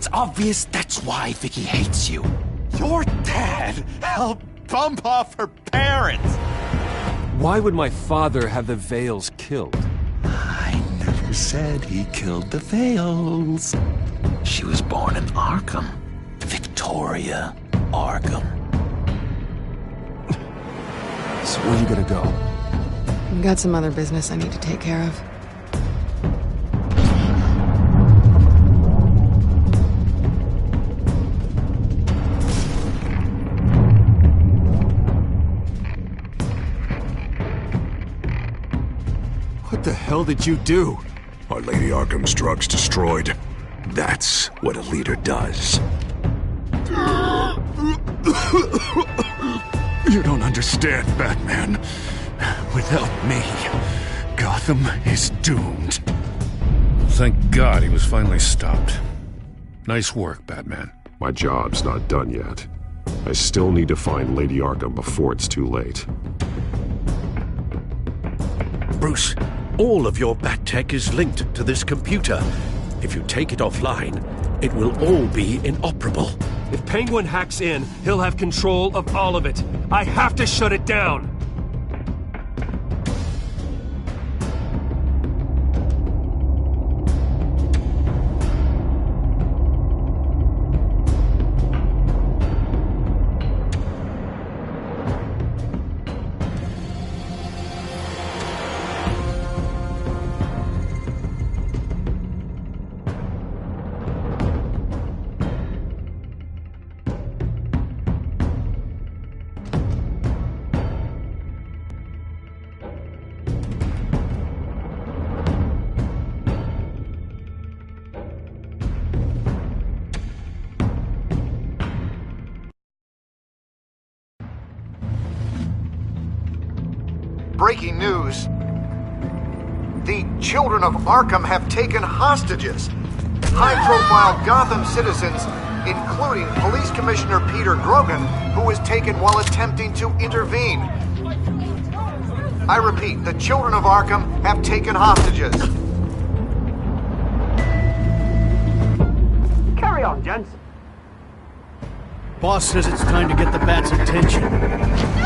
It's obvious that's why Vicky hates you. Your dad helped bump off her parents. Why would my father have the Vales killed? I never said he killed the Vales. She was born in Arkham. Victoria Arkham. So where you gonna go? I've got some other business I need to take care of. What the hell did you do? Our Lady Arkham's drugs destroyed. That's what a leader does. You don't understand, Batman. Without me, Gotham is doomed. Thank God he was finally stopped. Nice work, Batman. My job's not done yet. I still need to find Lady Arkham before it's too late. Bruce, all of your bat tech is linked to this computer. If you take it offline, it will all be inoperable. If Penguin hacks in, he'll have control of all of it. I have to shut it down! Breaking news. The children of Arkham have taken hostages. High-profile Gotham citizens, including Police Commissioner Peter Grogan, who was taken while attempting to intervene. I repeat, the children of Arkham have taken hostages. Carry on, gents. Boss says it's time to get the Bat's attention.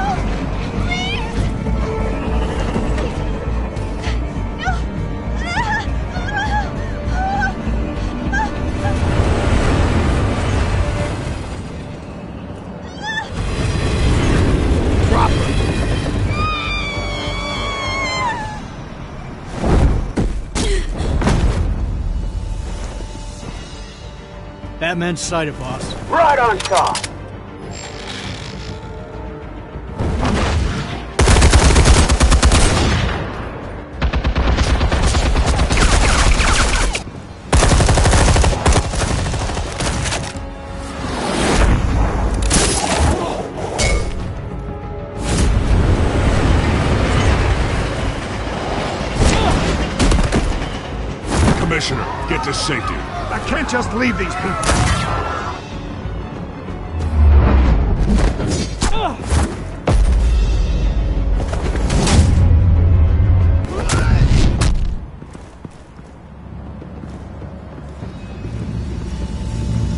Batman's sighted, boss. Right on top. Commissioner, get to safety. I can't just leave these people.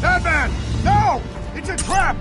Batman! No! It's a trap!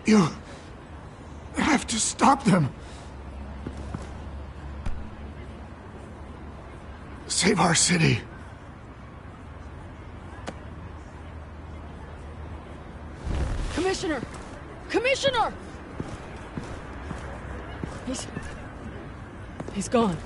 You have to stop them. Save our city. Commissioner! Commissioner! He's gone.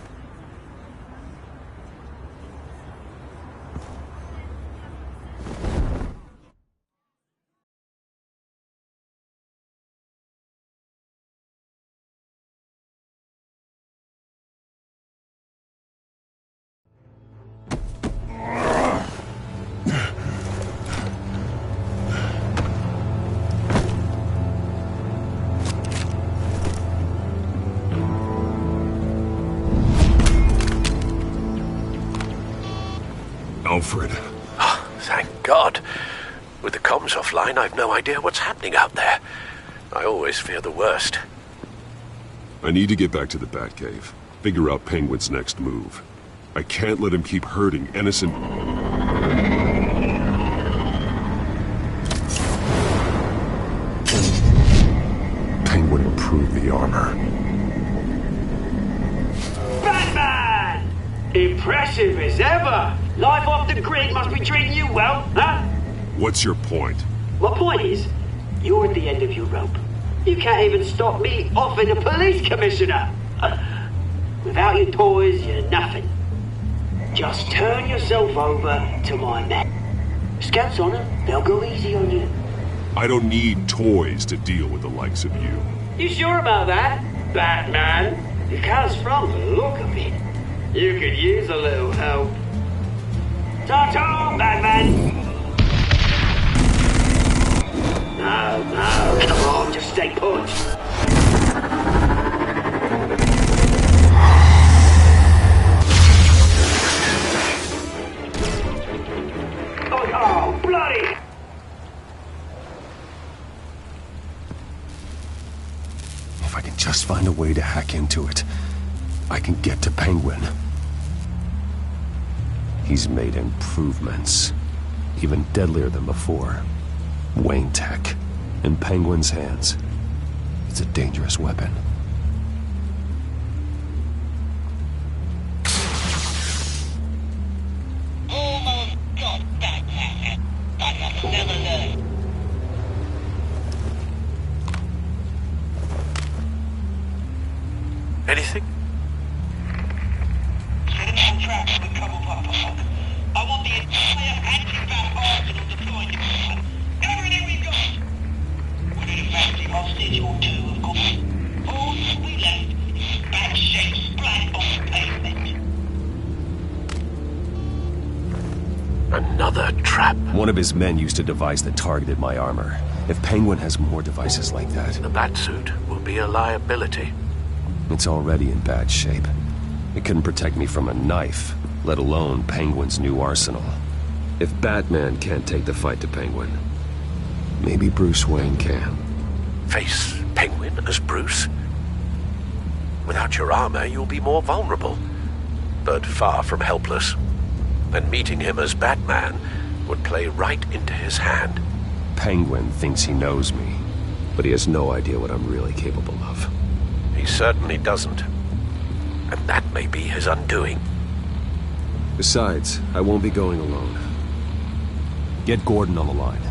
Alfred. Oh, thank God. With the comms offline, I've no idea what's happening out there. I always fear the worst. I need to get back to the Batcave. Figure out Penguin's next move. I can't let him keep hurting innocent... Penguin improved the armor. Batman! Impressive as ever! Life off the grid must be treating you well, huh? What's your point? My point is, you're at the end of your rope. You can't even stop me offing a police commissioner. Without your toys, you're nothing. Just turn yourself over to my men. Scouts on it, they'll go easy on you. I don't need toys to deal with the likes of you. You sure about that, Batman? Because from the look of it, you could use a little help. Ta-ta, Batman! No, come on, just stay put. Oh, bloody! If I can just find a way to hack into it, I can get to Penguin. He's made improvements, even deadlier than before. Wayne Tech, in Penguin's hands. It's a dangerous weapon. Almost got that, but I've never learned. Anything? I want the entire anti-bat arsenal deployed. Everything we've got! We're in a fancy hostage or two, of course. All we left is bad shape splat on the pavement. Another trap. One of his men used a device that targeted my armor. If Penguin has more devices like that... The Batsuit will be a liability. It's already in bad shape. It couldn't protect me from a knife, let alone Penguin's new arsenal. If Batman can't take the fight to Penguin, maybe Bruce Wayne can. Face Penguin as Bruce? Without your armor, you'll be more vulnerable, but far from helpless. And meeting him as Batman would play right into his hand. Penguin thinks he knows me, but he has no idea what I'm really capable of. He certainly doesn't. And that may be his undoing. Besides, I won't be going alone. Get Gordon on the line.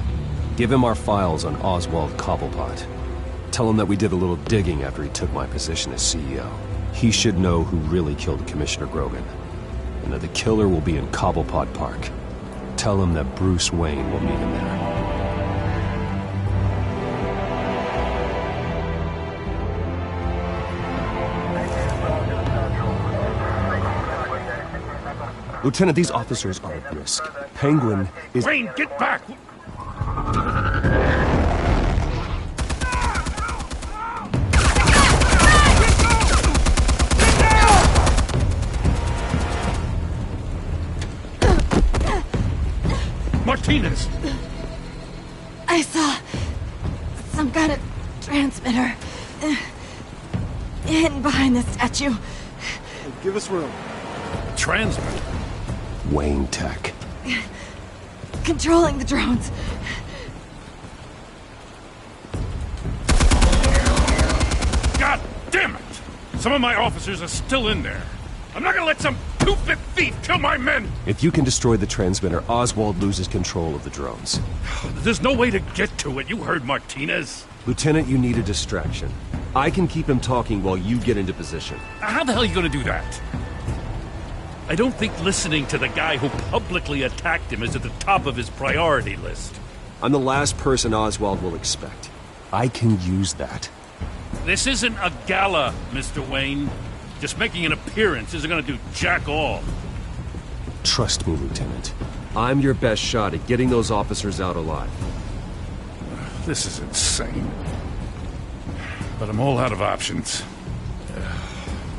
Give him our files on Oswald Cobblepot. Tell him that we did a little digging after he took my position as CEO. He should know who really killed Commissioner Grogan, and that the killer will be in Cobblepot Park. Tell him that Bruce Wayne will meet him there. Lieutenant, these officers are at risk. Penguin is... Wayne, get back! Martinez! I saw some kind of transmitter hidden behind the statue. Give us room. Transmitter? Wayne Tech. Controlling the drones. God damn it! Some of my officers are still in there. I'm not gonna let some stupid thief kill my men! If you can destroy the transmitter, Oswald loses control of the drones. There's no way to get to it. You heard Martinez. Lieutenant, you need a distraction. I can keep him talking while you get into position. How the hell are you gonna do that? I don't think listening to the guy who publicly attacked him is at the top of his priority list. I'm the last person Oswald will expect. I can use that. This isn't a gala, Mr. Wayne. Just making an appearance isn't gonna do jack all. Trust me, Lieutenant. I'm your best shot at getting those officers out alive. This is insane. But I'm all out of options.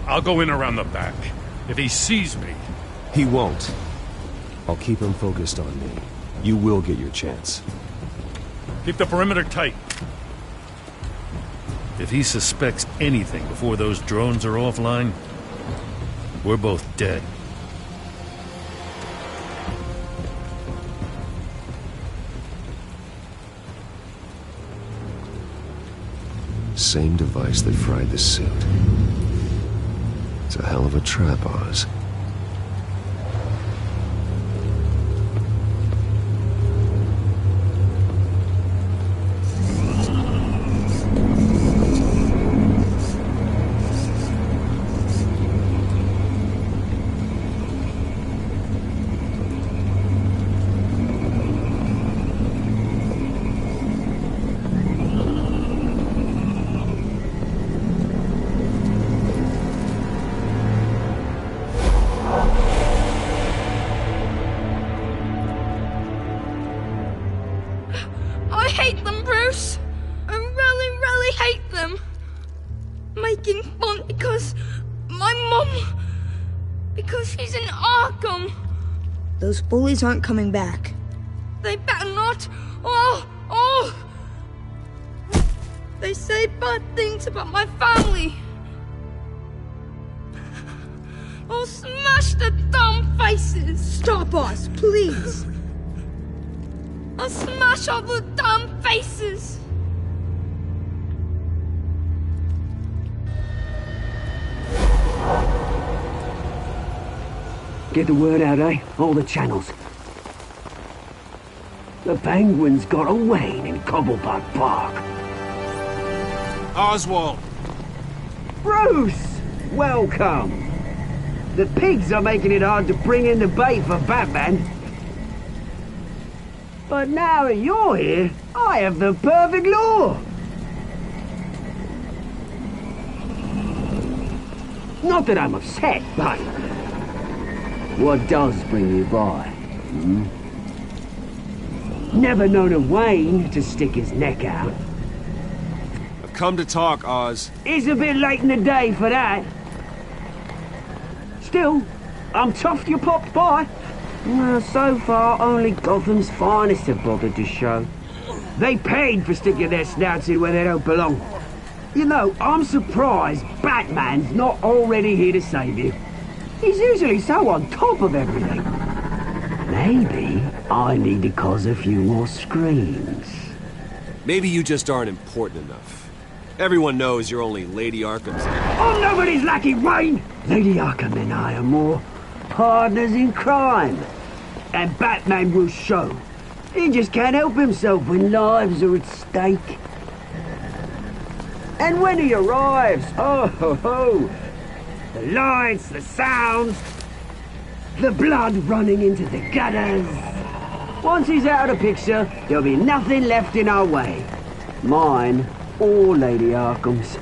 I'll go in around the back. If he sees me... He won't. I'll keep him focused on me. You will get your chance. Keep the perimeter tight. If he suspects anything before those drones are offline, we're both dead. Same device that fried the suit. It's a hell of a trap, Oz. I hate them, Bruce. I really, really hate them. Making fun because my mum... because she's in Arkham. Those bullies aren't coming back. They better not. They say bad things about my family. I'll smash the dumb faces. Stop us, please. I'll smash all the damn faces! Get the word out, eh? All the channels. The Penguins got a Wayne in Cobblepot Park. Oswald! Bruce! Welcome! The pigs are making it hard to bring in the bait for Batman. But now that you're here, I have the perfect lure! Not that I'm upset, but... what does bring you by? Never known a Wayne to stick his neck out. I've come to talk, Oz. It's a bit late in the day for that. Still, I'm chuffed you popped by. Well, so far, only Gotham's finest have bothered to show. They paid for sticking their snouts in where they don't belong. You know, I'm surprised Batman's not already here to save you. He's usually so on top of everything. Maybe I need to cause a few more screams. Maybe you just aren't important enough. Everyone knows you're only Lady Arkham's... I'm nobody's lackey, Wayne! Lady Arkham and I are more partners in crime. And Batman will show. He just can't help himself when lives are at stake. And when he arrives, oh ho ho! The lights, the sounds, the blood running into the gutters. Once he's out of the picture, there'll be nothing left in our way. Mine or Lady Arkham's.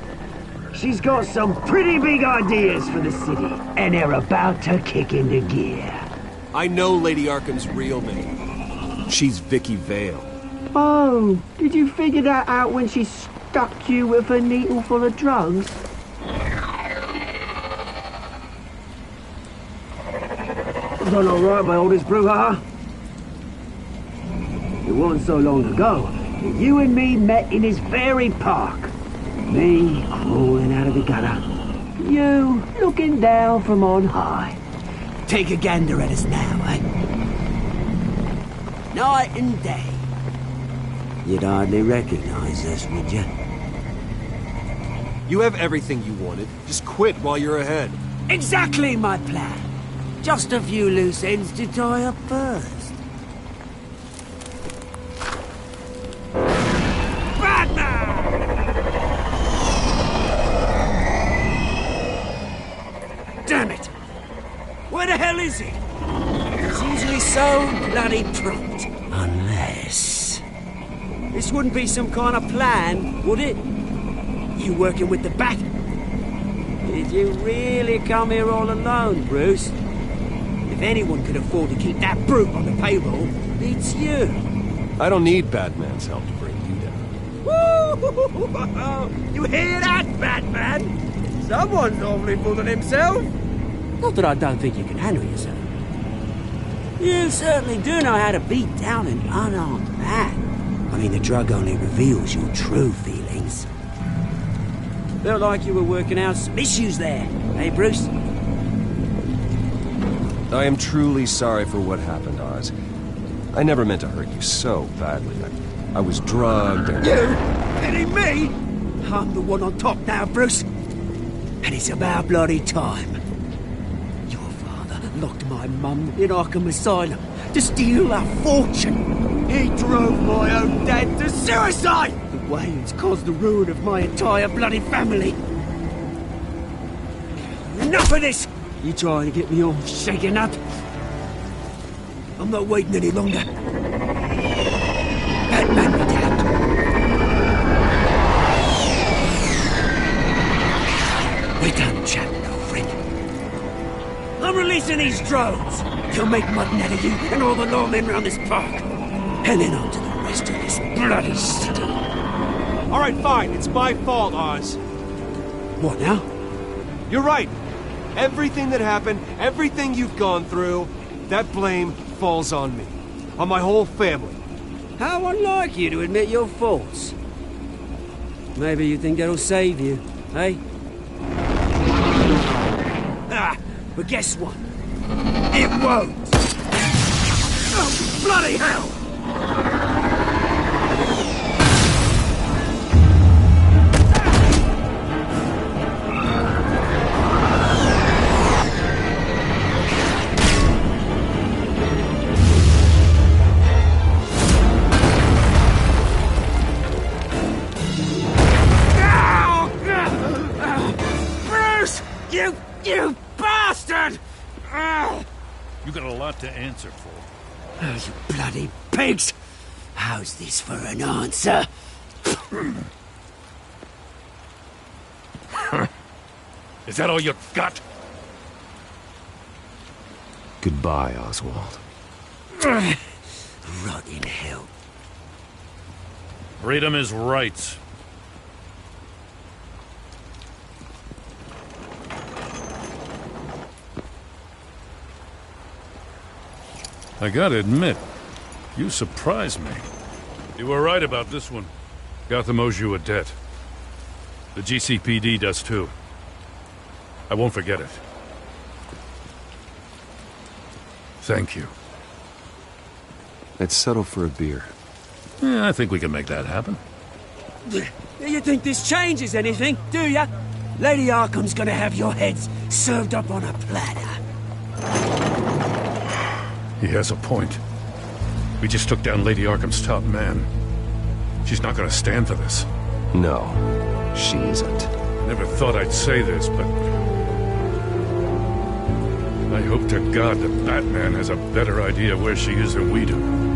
She's got some pretty big ideas for the city, and they're about to kick into gear. I know Lady Arkham's real name. She's Vicky Vale. Oh, did you figure that out when she stuck you with a needle full of drugs? Done all right by all this brouhaha. It wasn't so long ago that you and me met in this very park. Me crawling out of the gutter. You looking down from on high. Take a gander at us now, eh? Night and day. You'd hardly recognize us, would you? You have everything you wanted. Just quit while you're ahead. Exactly my plan. Just a few loose ends to tie up first. Damn it! Where the hell is he? He's usually so bloody prompt. Unless... This wouldn't be some kind of plan, would it? You working with the Bat? Did you really come here all alone, Bruce? If anyone could afford to keep that brute on the payroll, it's you. I don't need Batman's help to bring you down. Woo! You hear that, Batman? Someone's awfully full of himself. Not that I don't think you can handle yourself. You certainly do know how to beat down an unarmed man. I mean, the drug only reveals your true feelings. Felt like you were working out some issues there, eh, Bruce? I am truly sorry for what happened, Oz. I never meant to hurt you so badly. I was drugged and... You? Kidding me? I'm the one on top now, Bruce. And it's about bloody time. Your father locked my mum in Arkham Asylum to steal our fortune. He drove my own dad to suicide! The Waynes caused the ruin of my entire bloody family. Enough of this! You trying to get me all shaken up? I'm not waiting any longer. Batman me down. We're done chatting, old friend. I'm releasing these drones. You'll make mutton out of you and all the lawmen around this park. And then on to the rest of this bloody city. All right, fine. It's my fault, Oz. What now? You're right. Everything that happened, everything you've gone through, that blame falls on me. On my whole family. How unlike you to admit your faults. Maybe you think that'll save you, eh? Ah, but guess what? It won't! Oh, bloody hell! You bastard! You got a lot to answer for. Oh, you bloody pigs! How's this for an answer? Is that all you got? Goodbye, Oswald. Rot in hell. Freedom is rights. I gotta admit, you surprised me. You were right about this one. Gotham owes you a debt. The GCPD does too. I won't forget it. Thank you. Let's settle for a beer. Yeah, I think we can make that happen. You think this changes anything, do ya? Lady Arkham's gonna have your heads served up on a platter. He has a point. We just took down Lady Arkham's top man. She's not gonna stand for this. No, she isn't. Never thought I'd say this, but... I hope to God that Batman has a better idea where she is than we do.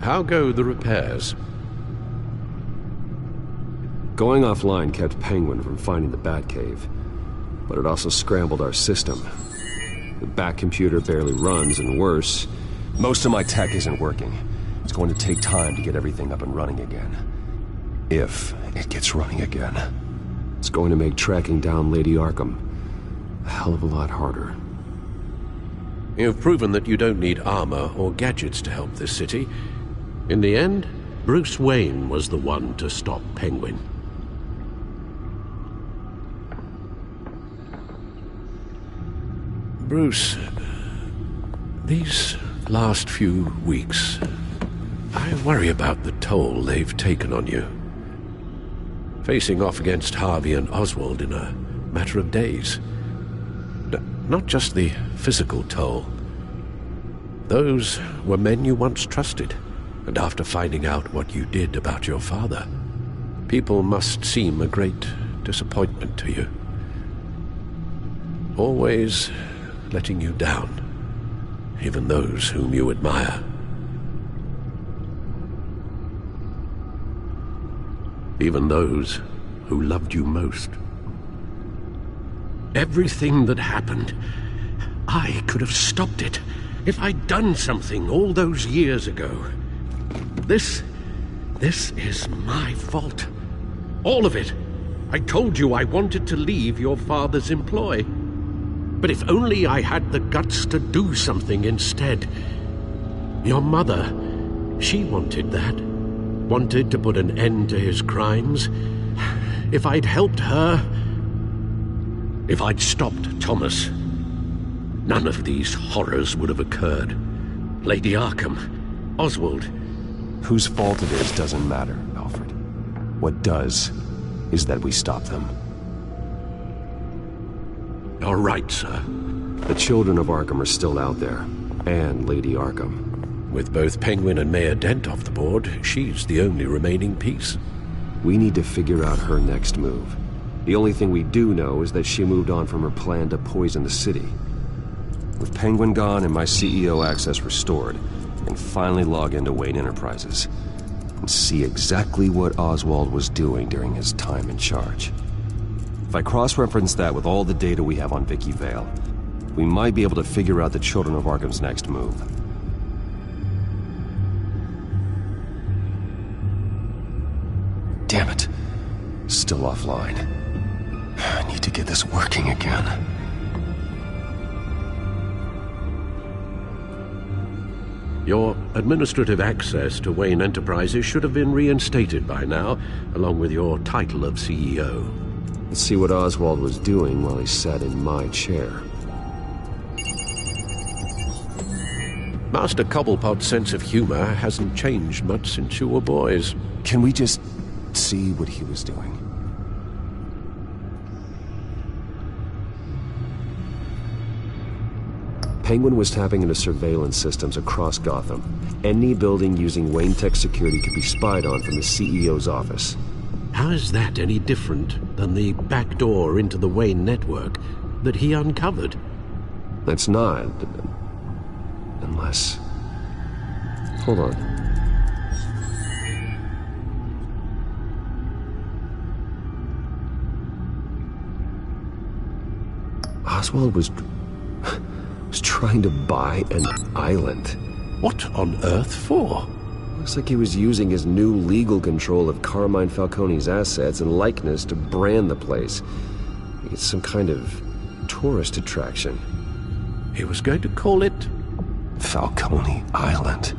How go the repairs? Going offline kept Penguin from finding the Batcave, but it also scrambled our system. The Bat-computer barely runs, and worse, most of my tech isn't working. It's going to take time to get everything up and running again. If it gets running again. It's going to make tracking down Lady Arkham a hell of a lot harder. You've proven that you don't need armor or gadgets to help this city. In the end, Bruce Wayne was the one to stop Penguin. Bruce, these last few weeks, I worry about the toll they've taken on you. Facing off against Harvey and Oswald in a matter of days. Not just the physical toll. Those were men you once trusted, and after finding out what you did about your father, people must seem a great disappointment to you. Always letting you down, even those whom you admire. Even those who loved you most. Everything that happened, I could have stopped it if I'd done something all those years ago. This is my fault. All of it. I told you I wanted to leave your father's employ. But if only I had the guts to do something instead. Your mother, she wanted that. Wanted to put an end to his crimes. If I'd helped her, if I'd stopped Thomas, none of these horrors would have occurred. Lady Arkham, Oswald. Whose fault it is doesn't matter, Alfred. What does is that we stop them. You're right, sir. The children of Arkham are still out there, and Lady Arkham. With both Penguin and Mayor Dent off the board, she's the only remaining piece. We need to figure out her next move. The only thing we do know is that she moved on from her plan to poison the city. With Penguin gone and my CEO access restored, I can finally log into Wayne Enterprises and see exactly what Oswald was doing during his time in charge. If I cross-reference that with all the data we have on Vicky Vale, we might be able to figure out the Children of Arkham's next move. Damn it. Still offline. I need to get this working again. Your administrative access to Wayne Enterprises should have been reinstated by now, along with your title of CEO. Let's see what Oswald was doing while he sat in my chair. Master Cobblepot's sense of humor hasn't changed much since you were boys. Can we just see what he was doing? Penguin was tapping into surveillance systems across Gotham. Any building using Wayne Tech security could be spied on from the CEO's office. How is that any different than the back door into the Wayne network that he uncovered? That's not. Unless... Hold on. Oswald was trying to buy an island. What on earth for? Looks like he was using his new legal control of Carmine Falcone's assets and likeness to brand the place. It's some kind of tourist attraction. He was going to call it Falcone Island.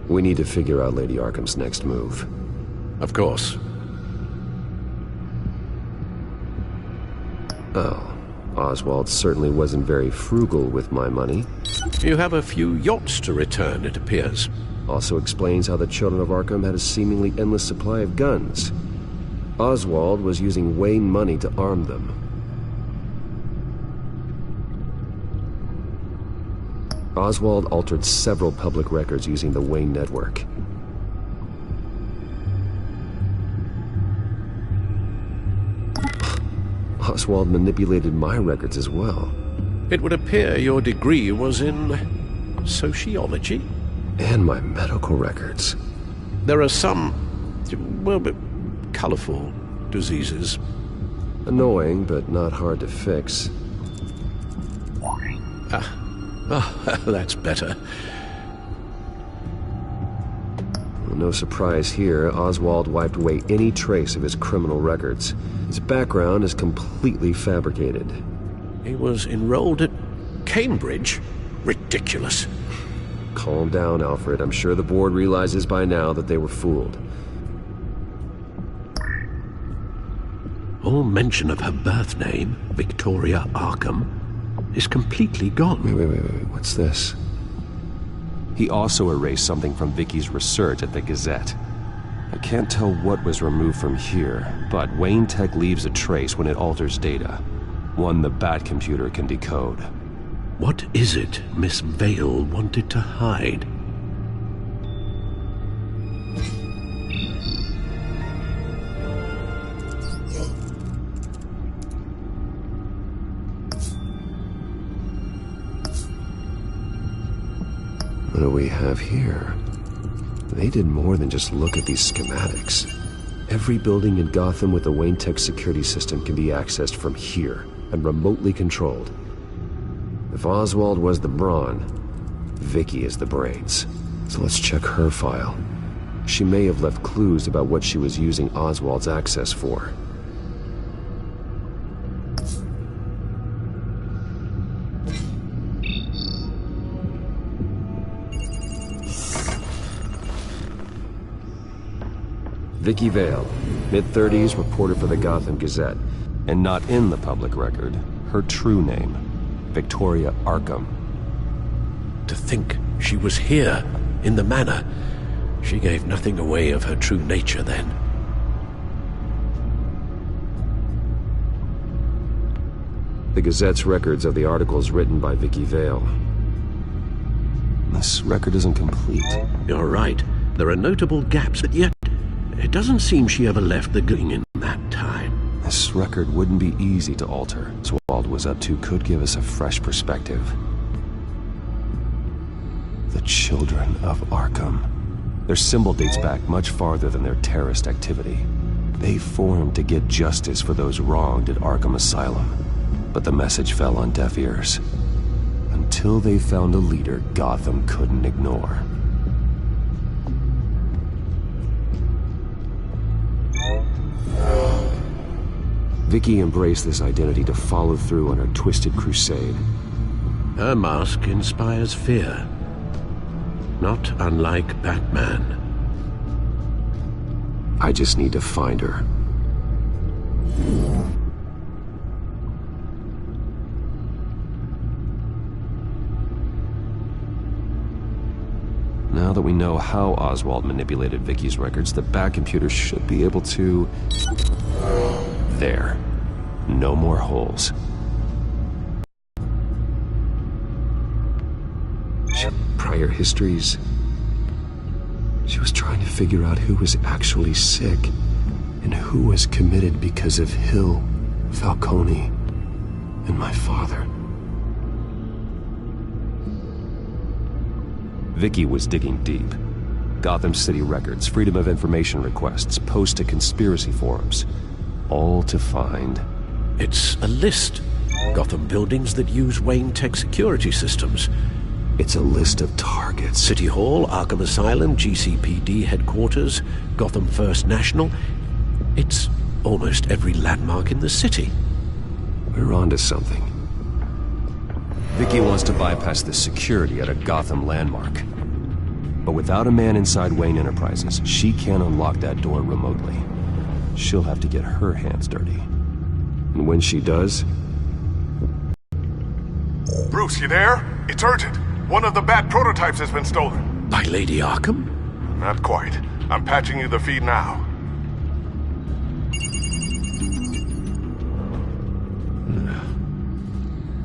We need to figure out Lady Arkham's next move. Of course. Oh, Oswald certainly wasn't very frugal with my money. You have a few yachts to return, it appears. Also explains how the Children of Arkham had a seemingly endless supply of guns. Oswald was using Wayne money to arm them. Oswald altered several public records using the Wayne network. Oswald manipulated my records as well. It would appear your degree was in sociology? And my medical records. There are some, well, colorful diseases. Annoying, but not hard to fix. Oh, that's better. Well, no surprise here, Oswald wiped away any trace of his criminal records. His background is completely fabricated. He was enrolled at Cambridge? Ridiculous. Calm down, Alfred. I'm sure the board realizes by now that they were fooled. All mention of her birth name, Victoria Arkham, is completely gone. Wait. What's this? He also erased something from Vicky's research at the Gazette. I can't tell what was removed from here, but Wayne Tech leaves a trace when it alters data. One the Bat computer can decode. What is it Miss Vale wanted to hide? What do we have here? They did more than just look at these schematics. Every building in Gotham with the Wayne Tech security system can be accessed from here and remotely controlled. If Oswald was the brawn, Vicky is the brains. So let's check her file. She may have left clues about what she was using Oswald's access for. Vicky Vale, mid-30s, reporter for the Gotham Gazette. And not in the public record, her true name, Victoria Arkham. To think she was here, in the manor. She gave nothing away of her true nature then. The Gazette's records of the articles written by Vicky Vale. This record isn't complete. You're right. There are notable gaps, but yet it doesn't seem she ever left the gang in that time. This record wouldn't be easy to alter. So what Oswald was up to could give us a fresh perspective. The Children of Arkham. Their symbol dates back much farther than their terrorist activity. They formed to get justice for those wronged at Arkham Asylum. But the message fell on deaf ears. Until they found a leader Gotham couldn't ignore. Vicky embraced this identity to follow through on her twisted crusade. Her mask inspires fear. Not unlike Batman. I just need to find her. Now that we know how Oswald manipulated Vicky's records, the Bat computer should be able to... There. No more holes. She had prior histories. She was trying to figure out who was actually sick and who was committed because of Hill, Falcone, and my father. Vicky was digging deep. Gotham City records, Freedom of Information requests, posts to conspiracy forums. All to find... It's a list. Gotham buildings that use Wayne Tech security systems. It's a list of targets. City Hall, Arkham Asylum, GCPD headquarters, Gotham First National. It's almost every landmark in the city. We're onto something. Vicky wants to bypass the security at a Gotham landmark. But without a man inside Wayne Enterprises, she can't unlock that door remotely. She'll have to get her hands dirty. And when she does... Bruce, you there? It's urgent. One of the Bat prototypes has been stolen. By Lady Arkham? Not quite. I'm patching you the feed now.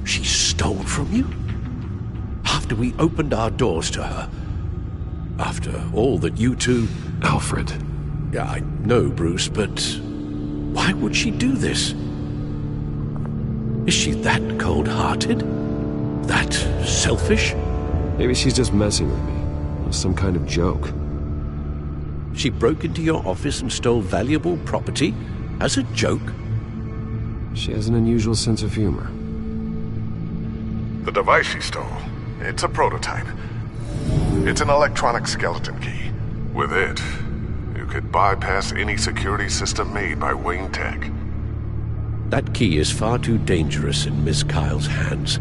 She stole from you? After we opened our doors to her? After all that you two... Alfred. Yeah, I know, Bruce, but why would she do this? Is she that cold-hearted? That selfish? Maybe she's just messing with me. Some kind of joke. She broke into your office and stole valuable property as a joke? She has an unusual sense of humor. The device she stole, it's a prototype. It's an electronic skeleton key. With it, you could bypass any security system made by Wayne Tech. That key is far too dangerous in Miss Kyle's hands,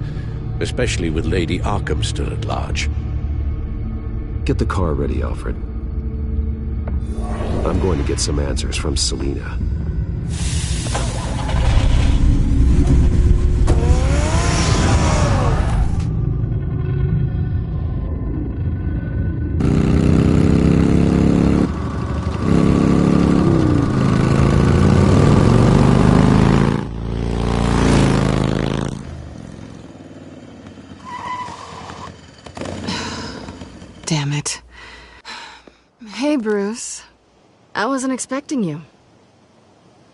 especially with Lady Arkham still at large. Get the car ready, Alfred. I'm going to get some answers from Selina. Damn it. Hey, Bruce. I wasn't expecting you.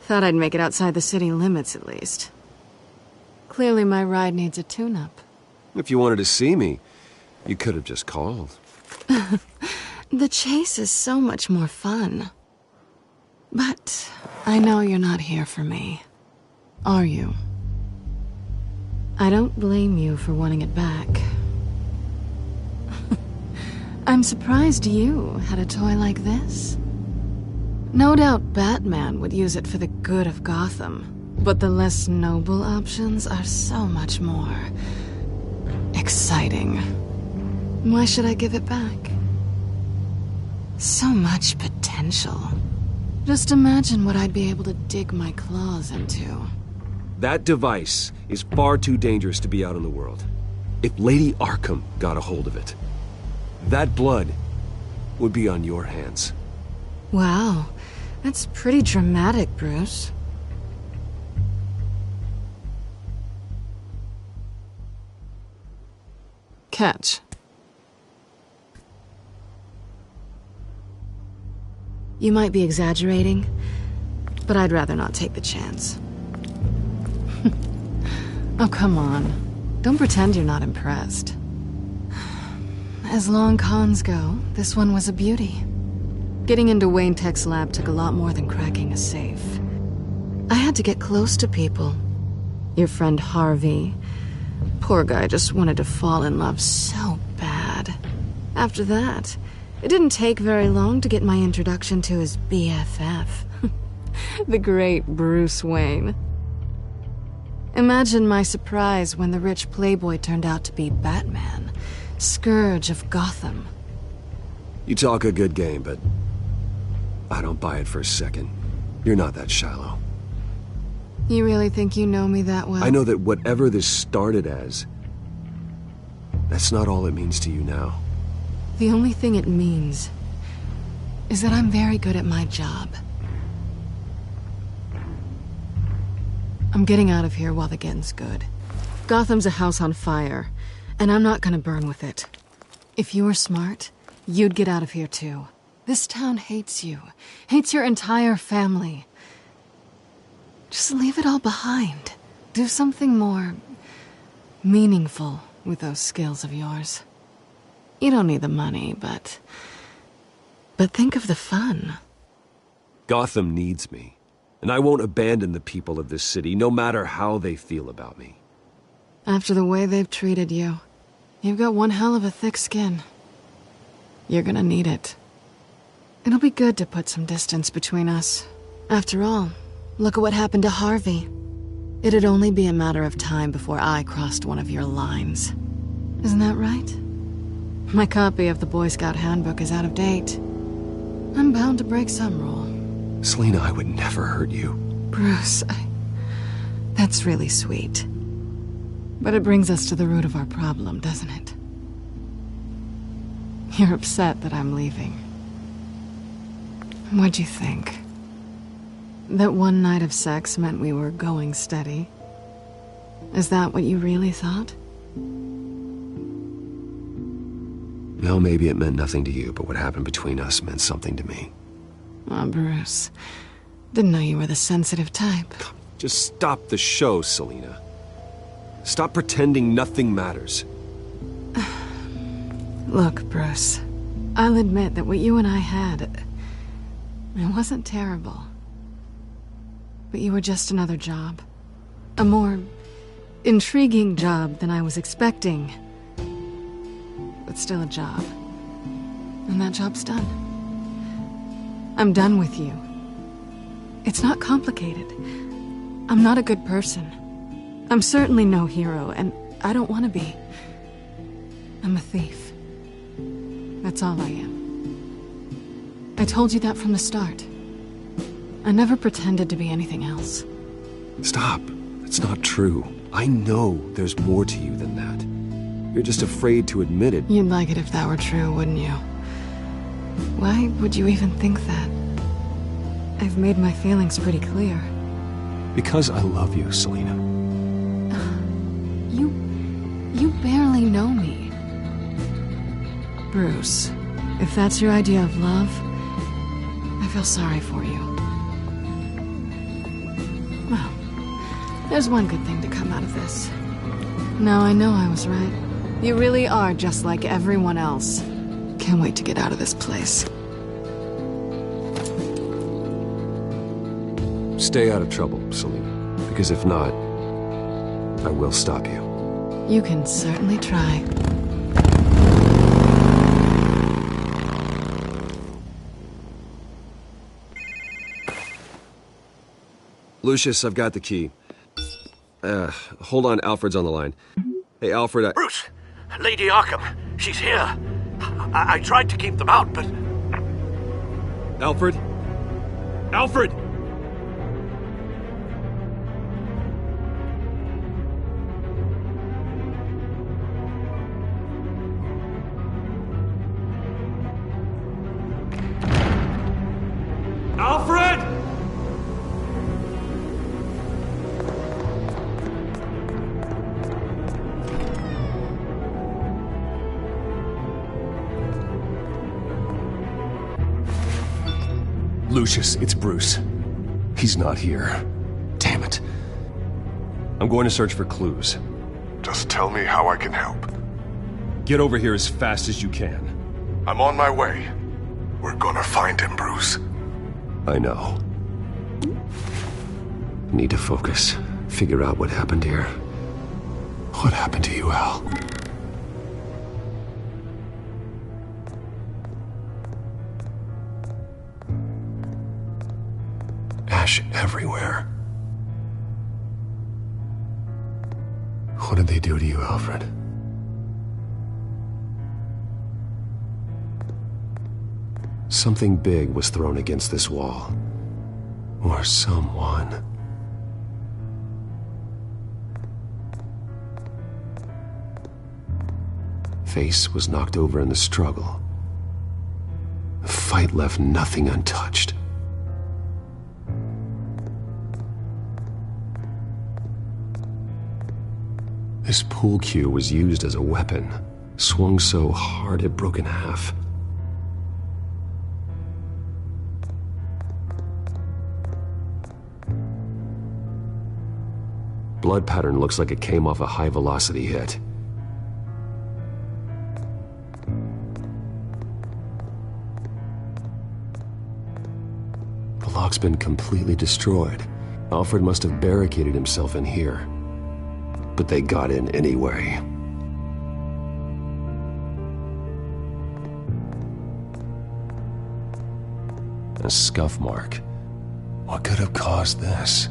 Thought I'd make it outside the city limits, at least. Clearly my ride needs a tune-up. If you wanted to see me, you could have just called. The chase is so much more fun. But I know you're not here for me. Are you? I don't blame you for wanting it back. I'm surprised you had a toy like this. No doubt Batman would use it for the good of Gotham, but the less noble options are so much more exciting. Why should I give it back? So much potential. Just imagine what I'd be able to dig my claws into. That device is far too dangerous to be out in the world. If Lady Arkham got a hold of it, that blood would be on your hands. Wow, that's pretty dramatic, Bruce. Catch. You might be exaggerating, but I'd rather not take the chance. Oh, come on. Don't pretend you're not impressed. As long cons go, this one was a beauty. Getting into Wayne Tech's lab took a lot more than cracking a safe. I had to get close to people. Your friend Harvey. Poor guy just wanted to fall in love so bad. After that, it didn't take very long to get my introduction to his BFF. The great Bruce Wayne. Imagine my surprise when the rich playboy turned out to be Batman, Scourge of Gotham. You talk a good game, but I don't buy it for a second. You're not that shallow. You really think you know me that well? I know that whatever this started as, that's not all it means to you now. The only thing it means is that I'm very good at my job. I'm getting out of here while the getting's good. Gotham's a house on fire, and I'm not gonna burn with it. If you were smart, you'd get out of here too. This town hates you, hates your entire family. Just leave it all behind. Do something more meaningful with those skills of yours. You don't need the money, but think of the fun. Gotham needs me, and I won't abandon the people of this city, no matter how they feel about me. After the way they've treated you, you've got one hell of a thick skin. You're gonna need it. It'll be good to put some distance between us. After all, look at what happened to Harvey. It'd only be a matter of time before I crossed one of your lines. Isn't that right? My copy of the Boy Scout Handbook is out of date. I'm bound to break some rule. Selina, I would never hurt you. Bruce, that's really sweet. But it brings us to the root of our problem, doesn't it? You're upset that I'm leaving. What'd you think? That one night of sex meant we were going steady? Is that what you really thought? No, maybe it meant nothing to you, but what happened between us meant something to me. Oh, Bruce. Didn't know you were the sensitive type. Just stop the show, Selina. Stop pretending nothing matters. Look, Bruce. I'll admit that what you and I had, it wasn't terrible. But you were just another job. A more intriguing job than I was expecting. But still a job. And that job's done. I'm done with you. It's not complicated. I'm not a good person. I'm certainly no hero, and I don't want to be. I'm a thief. That's all I am. I told you that from the start. I never pretended to be anything else. Stop. It's not true. I know there's more to you than that. You're just afraid to admit it. You'd like it if that were true, wouldn't you? Why would you even think that? I've made my feelings pretty clear. Because I love you, Selina. You barely know me. Bruce, if that's your idea of love, I feel sorry for you. Well, there's one good thing to come out of this. Now I know I was right. You really are just like everyone else. Can't wait to get out of this place. Stay out of trouble, Selina. Because if not, I will stop you. You can certainly try. Lucius, I've got the key. Hold on, Alfred's on the line. Hey, Alfred, Bruce! Lady Arkham, she's here. I tried to keep them out, but... Alfred? Alfred! Alfred! Lucius, it's Bruce. He's not here. Damn it. I'm going to search for clues. Just tell me how I can help. Get over here as fast as you can. I'm on my way. We're gonna find him, Bruce. I know. Need to focus. Figure out what happened here. What happened to you, Al? Ash everywhere. What did they do to you, Alfred? Something big was thrown against this wall. Or someone. Face was knocked over in the struggle. The fight left nothing untouched. This pool cue was used as a weapon, swung so hard it broke in half. Blood pattern looks like it came off a high-velocity hit. The lock's been completely destroyed. Alfred must have barricaded himself in here. But they got in anyway. A scuff mark. What could have caused this?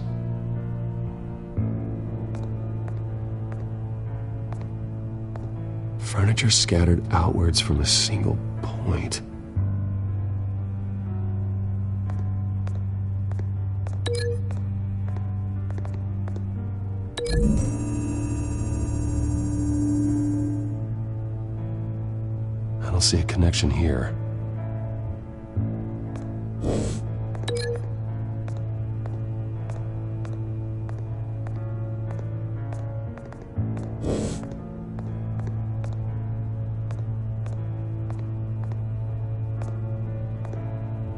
Furniture scattered outwards from a single point. I don't see a connection here.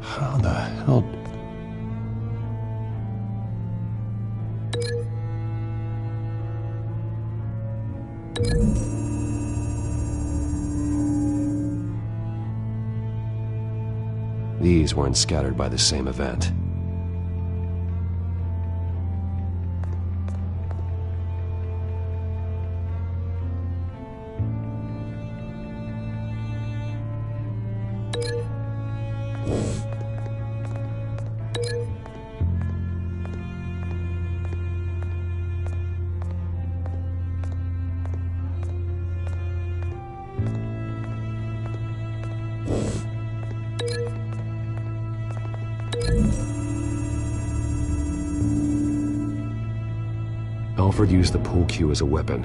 How the hell... These weren't scattered by the same event. Alfred used the pool cue as a weapon.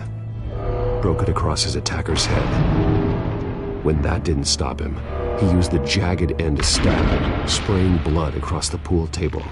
Broke it across his attacker's head. When that didn't stop him, he used the jagged end to stab, spraying blood across the pool table.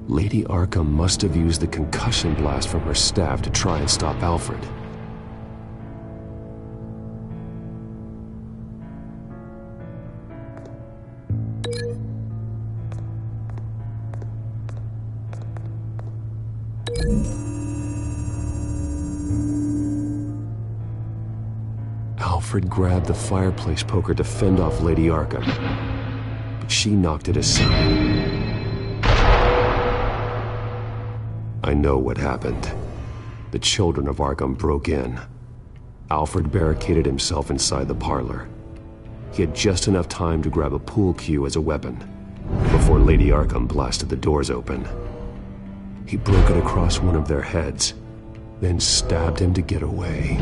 Lady Arkham must have used the concussion blast from her staff to try and stop Alfred. Alfred grabbed the fireplace poker to fend off Lady Arkham, but she knocked it aside. I know what happened. The children of Arkham broke in. Alfred barricaded himself inside the parlor. He had just enough time to grab a pool cue as a weapon before Lady Arkham blasted the doors open. He broke it across one of their heads, then stabbed him to get away.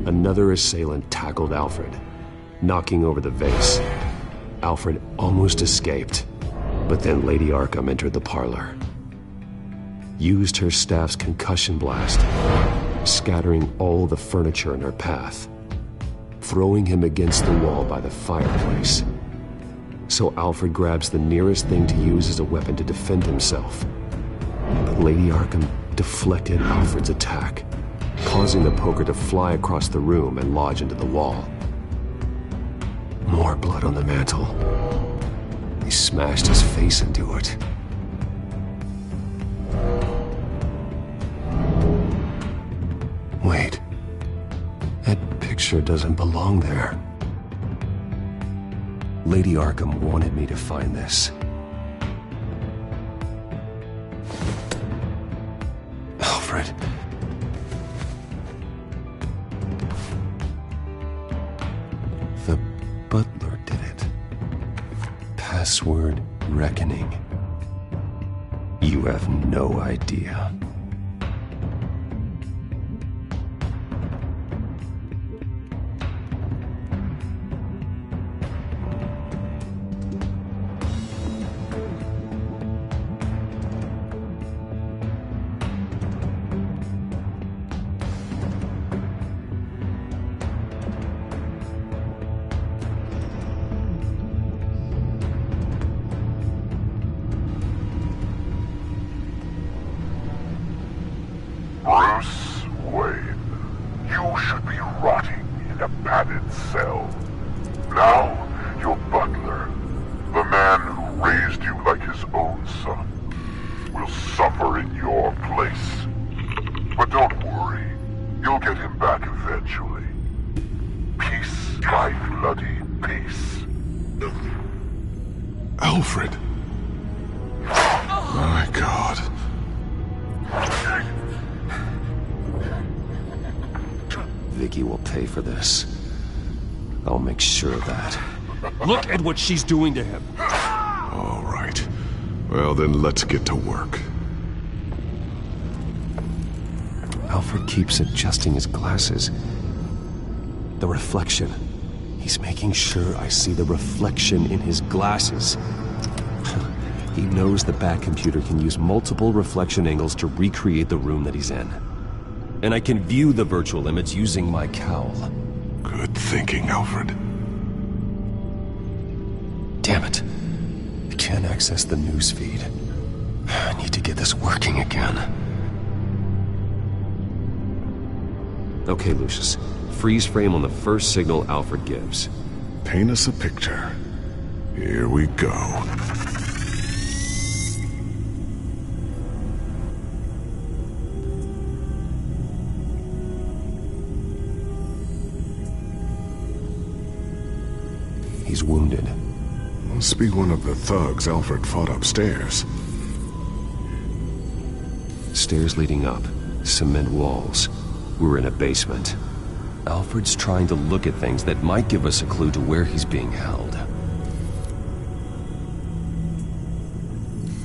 Another assailant tackled Alfred, knocking over the vase. Alfred almost escaped, but then Lady Arkham entered the parlor. Used her staff's concussion blast, scattering all the furniture in her path, throwing him against the wall by the fireplace. So Alfred grabs the nearest thing to use as a weapon to defend himself. But Lady Arkham deflected Alfred's attack, causing the poker to fly across the room and lodge into the wall. More blood on the mantel. He smashed his face into it. Wait, that picture doesn't belong there. Lady Arkham wanted me to find this. Alfred. The butler did it. Password reckoning. You have no idea. Bruce Wayne, you should be rotting in a padded cell. Now, your butler, the man who raised you like his own son, will suffer in your place. But don't worry, you'll get him back eventually. Peace by bloody peace. Alfred. My God. Vicky will pay for this. I'll make sure of that. Look at what she's doing to him. All right. Well, then let's get to work. Alfred keeps adjusting his glasses. The reflection. He's making sure I see the reflection in his glasses. He knows the Batcomputer can use multiple reflection angles to recreate the room that he's in. And I can view the virtual image using my cowl. Good thinking, Alfred. Damn it. I can't access the news feed. I need to get this working again. Okay, Lucius. Freeze frame on the first signal Alfred gives. Paint us a picture. Here we go. He's wounded. Must be one of the thugs Alfred fought upstairs. Stairs leading up. Cement walls. We're in a basement. Alfred's trying to look at things that might give us a clue to where he's being held.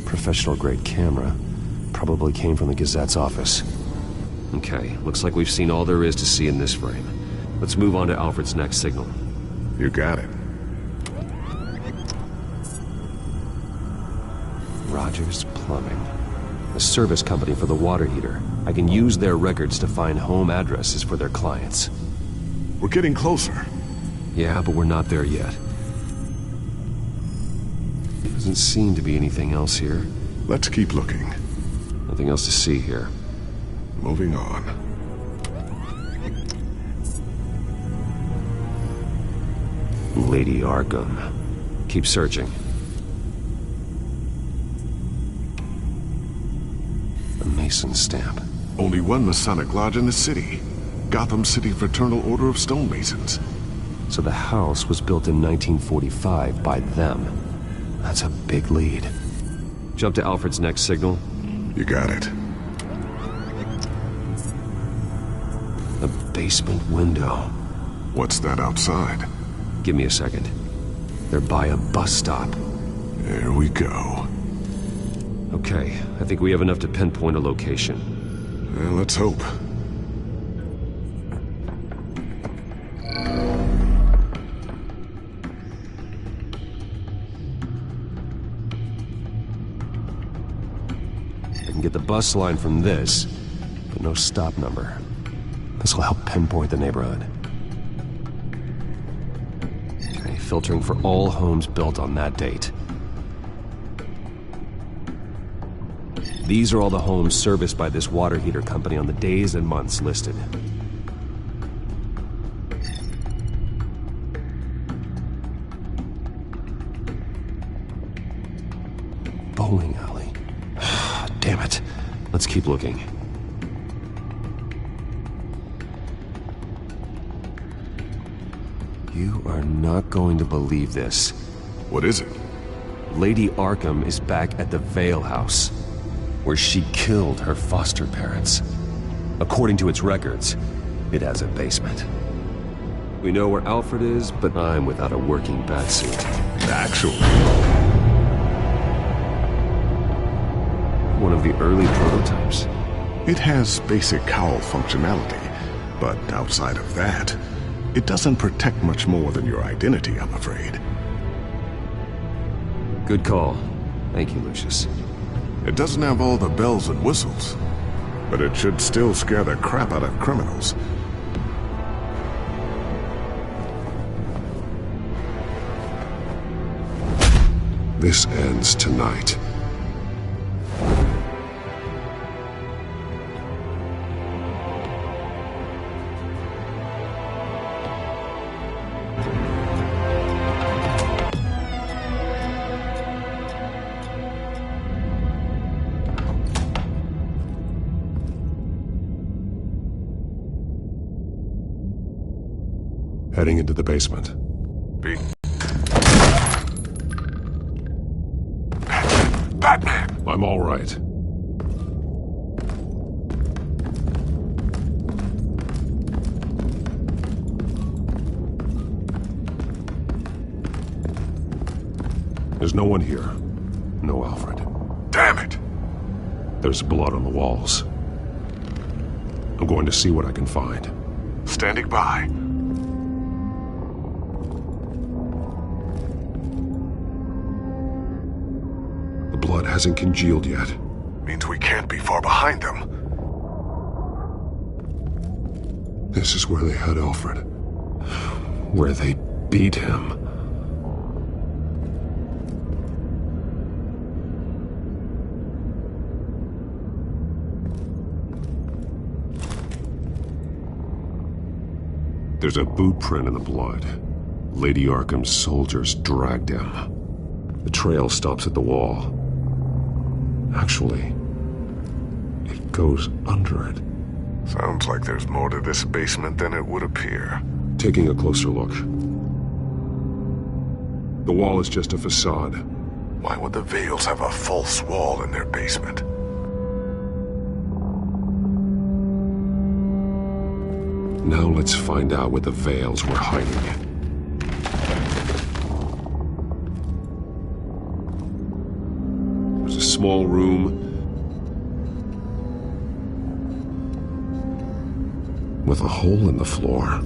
Professional-grade camera. Probably came from the Gazette's office. Okay, looks like we've seen all there is to see in this frame. Let's move on to Alfred's next signal. You got it. Rogers Plumbing. A service company for the water heater. I can use their records to find home addresses for their clients. We're getting closer. Yeah, but we're not there yet. Doesn't seem to be anything else here. Let's keep looking. Nothing else to see here. Moving on. Lady Arkham. Keep searching. A Mason stamp. Only one Masonic lodge in the city. Gotham City Fraternal Order of Stonemasons. So the house was built in 1945 by them. That's a big lead. Jump to Alfred's next signal. You got it. A basement window. What's that outside? Give me a second. They're by a bus stop. There we go. Okay, I think we have enough to pinpoint a location. Well, let's hope. I can get the bus line from this, but no stop number. This will help pinpoint the neighborhood. Okay, filtering for all homes built on that date. These are all the homes serviced by this water heater company on the days and months listed. Bowling alley. Damn it. Let's keep looking. You are not going to believe this. What is it? Lady Arkham is back at the Vale House, where she killed her foster parents. According to its records, it has a basement. We know where Alfred is, but I'm without a working batsuit. Actually, one of the early prototypes. It has basic cowl functionality, but outside of that, it doesn't protect much more than your identity, I'm afraid. Good call. Thank you, Lucius. It doesn't have all the bells and whistles, but it should still scare the crap out of criminals. This ends tonight. Heading into the basement. Batman! I'm all right. There's no one here. No Alfred. Damn it! There's blood on the walls. I'm going to see what I can find. Standing by. The blood hasn't congealed yet. Means we can't be far behind them. This is where they had Alfred. Where they beat him. There's a boot print in the blood. Lady Arkham's soldiers dragged him. The trail stops at the wall. Actually, it goes under it. Sounds like there's more to this basement than it would appear. Taking a closer look. The wall is just a facade. Why would the Vales have a false wall in their basement? Now let's find out what the Vales were hiding. There's a small room with a hole in the floor.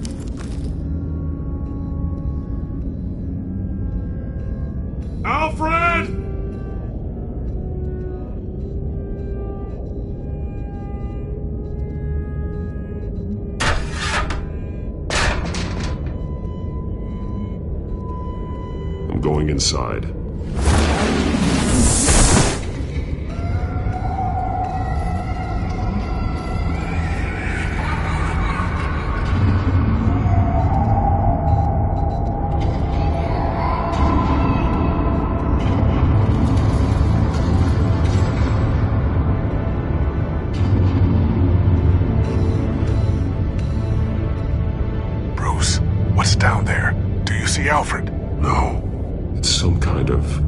Alfred! I'm going inside. Bruce, what's down there? Do you see Alfred? No. It's some kind of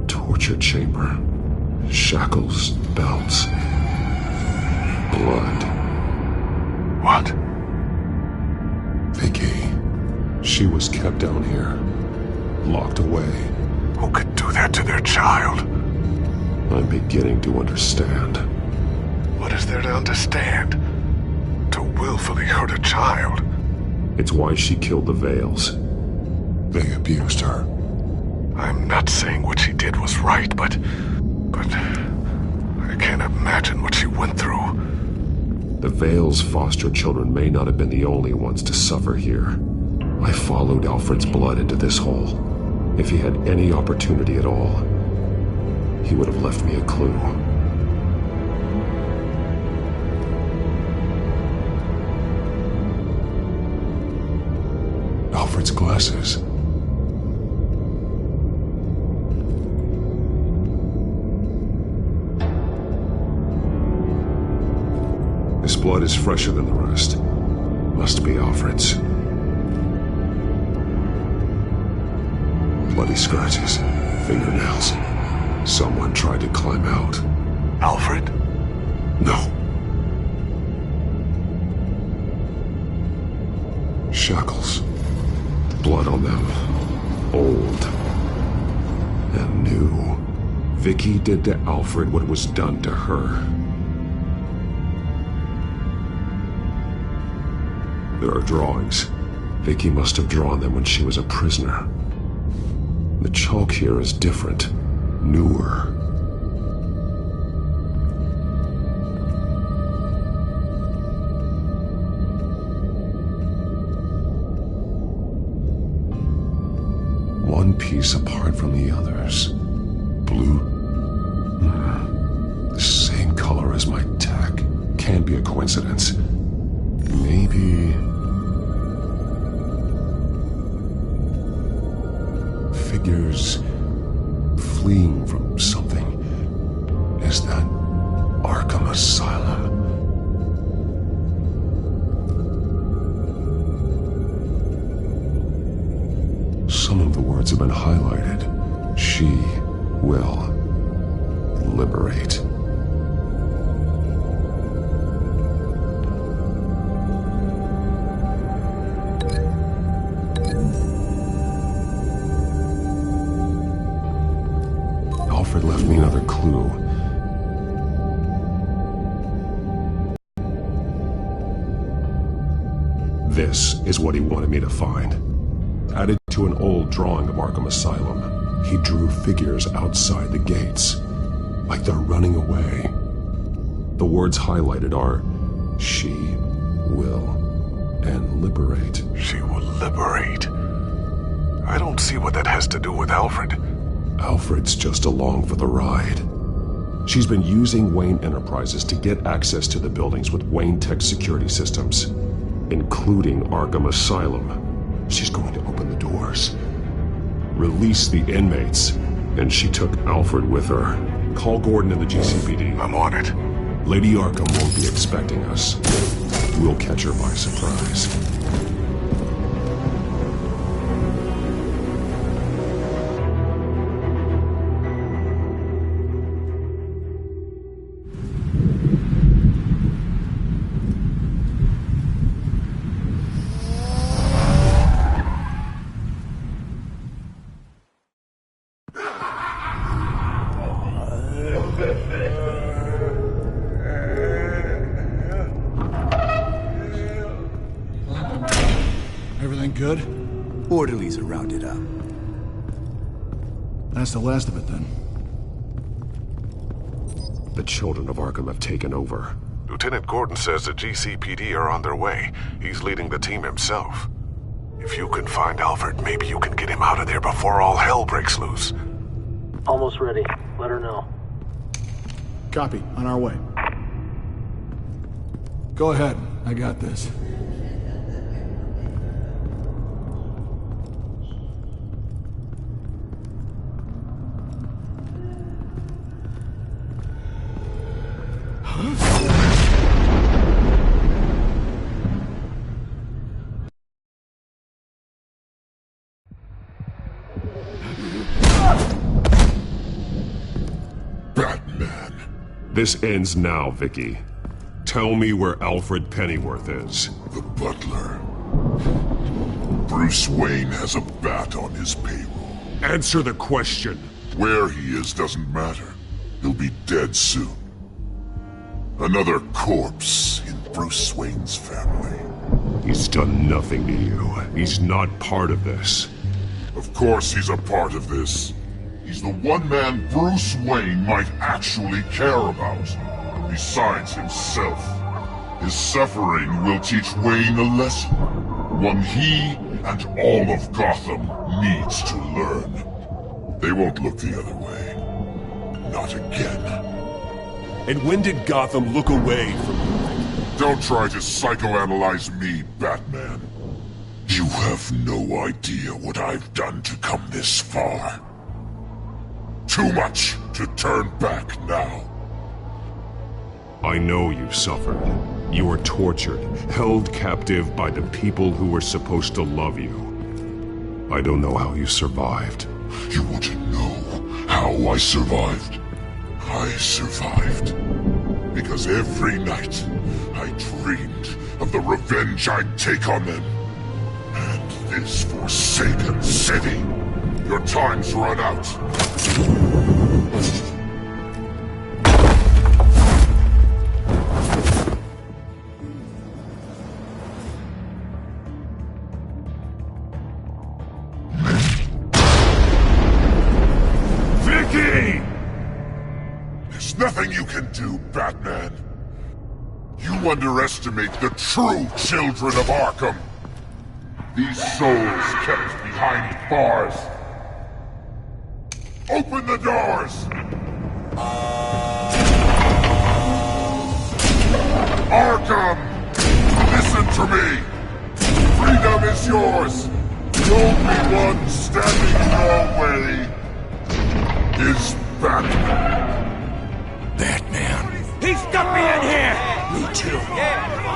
torture chamber. Shackles, belts, blood. What? Vicky. She was kept down here, locked away. Who could do that to their child? I'm beginning to understand. What is there to understand? To willfully hurt a child? It's why she killed the Vales. They abused her. I'm not saying what she did was right, but I can't imagine what she went through. The Vales' foster children may not have been the only ones to suffer here. I followed Alfred's blood into this hole. If he had any opportunity at all, he would have left me a clue. Alfred's glasses. This blood is fresher than the rest. Must be Alfred's. Bloody scratches, fingernails. Someone tried to climb out. Alfred? No. Shackles. Blood on them. Old. And new. Vicky did to Alfred what was done to her. There are drawings. Vicky must have drawn them when she was a prisoner. The chalk here is different. Newer. One piece apart from the others. Blue. The same color as my tech. Can't be a coincidence. Maybe... figures fleeing from something. Is that Arkham Asylum? Some of the words have been highlighted. She will liberate. Alfred left me another clue. This is what he wanted me to find. Added to an old drawing of Arkham Asylum, he drew figures outside the gates, like they're running away. The words highlighted are, she will, and liberate. She will liberate. I don't see what that has to do with Alfred. Alfred's just along for the ride. She's been using Wayne Enterprises to get access to the buildings with Wayne Tech security systems, including Arkham Asylum. She's going to open the doors, release the inmates, and she took Alfred with her. Call Gordon and the GCPD. I'm on it. Lady Arkham won't be expecting us. We'll catch her by surprise. Anything good? Orderlies are rounded up. That's the last of it, then. The children of Arkham have taken over. Lieutenant Gordon says the GCPD are on their way. He's leading the team himself. If you can find Alfred, maybe you can get him out of there before all hell breaks loose. Almost ready. Let her know. Copy. On our way. Go ahead. I got this. Batman. This ends now, Vicky. Tell me where Alfred Pennyworth is. The butler. Bruce Wayne has a bat on his payroll. Answer the question. Where he is doesn't matter. He'll be dead soon. Another corpse in Bruce Wayne's family. He's done nothing to you. He's not part of this. Of course he's a part of this. He's the one man Bruce Wayne might actually care about. Besides himself. His suffering will teach Wayne a lesson. One he and all of Gotham needs to learn. They won't look the other way. Not again. And when did Gotham look away from you? Don't try to psychoanalyze me, Batman. You have no idea what I've done to come this far. Too much to turn back now. I know you suffered. You were tortured, held captive by the people who were supposed to love you. I don't know how you survived. You want to know how I survived? I survived because every night I dreamed of the revenge I'd take on them. And this forsaken city. Your time's run out. Vicky! There's nothing you can do, Batman. You underestimate the true children of Arkham. These souls kept behind bars. Open the doors! Arkham! Listen to me! Freedom is yours! The only one standing in your way is Batman. Batman. He stuck me in here! Me too.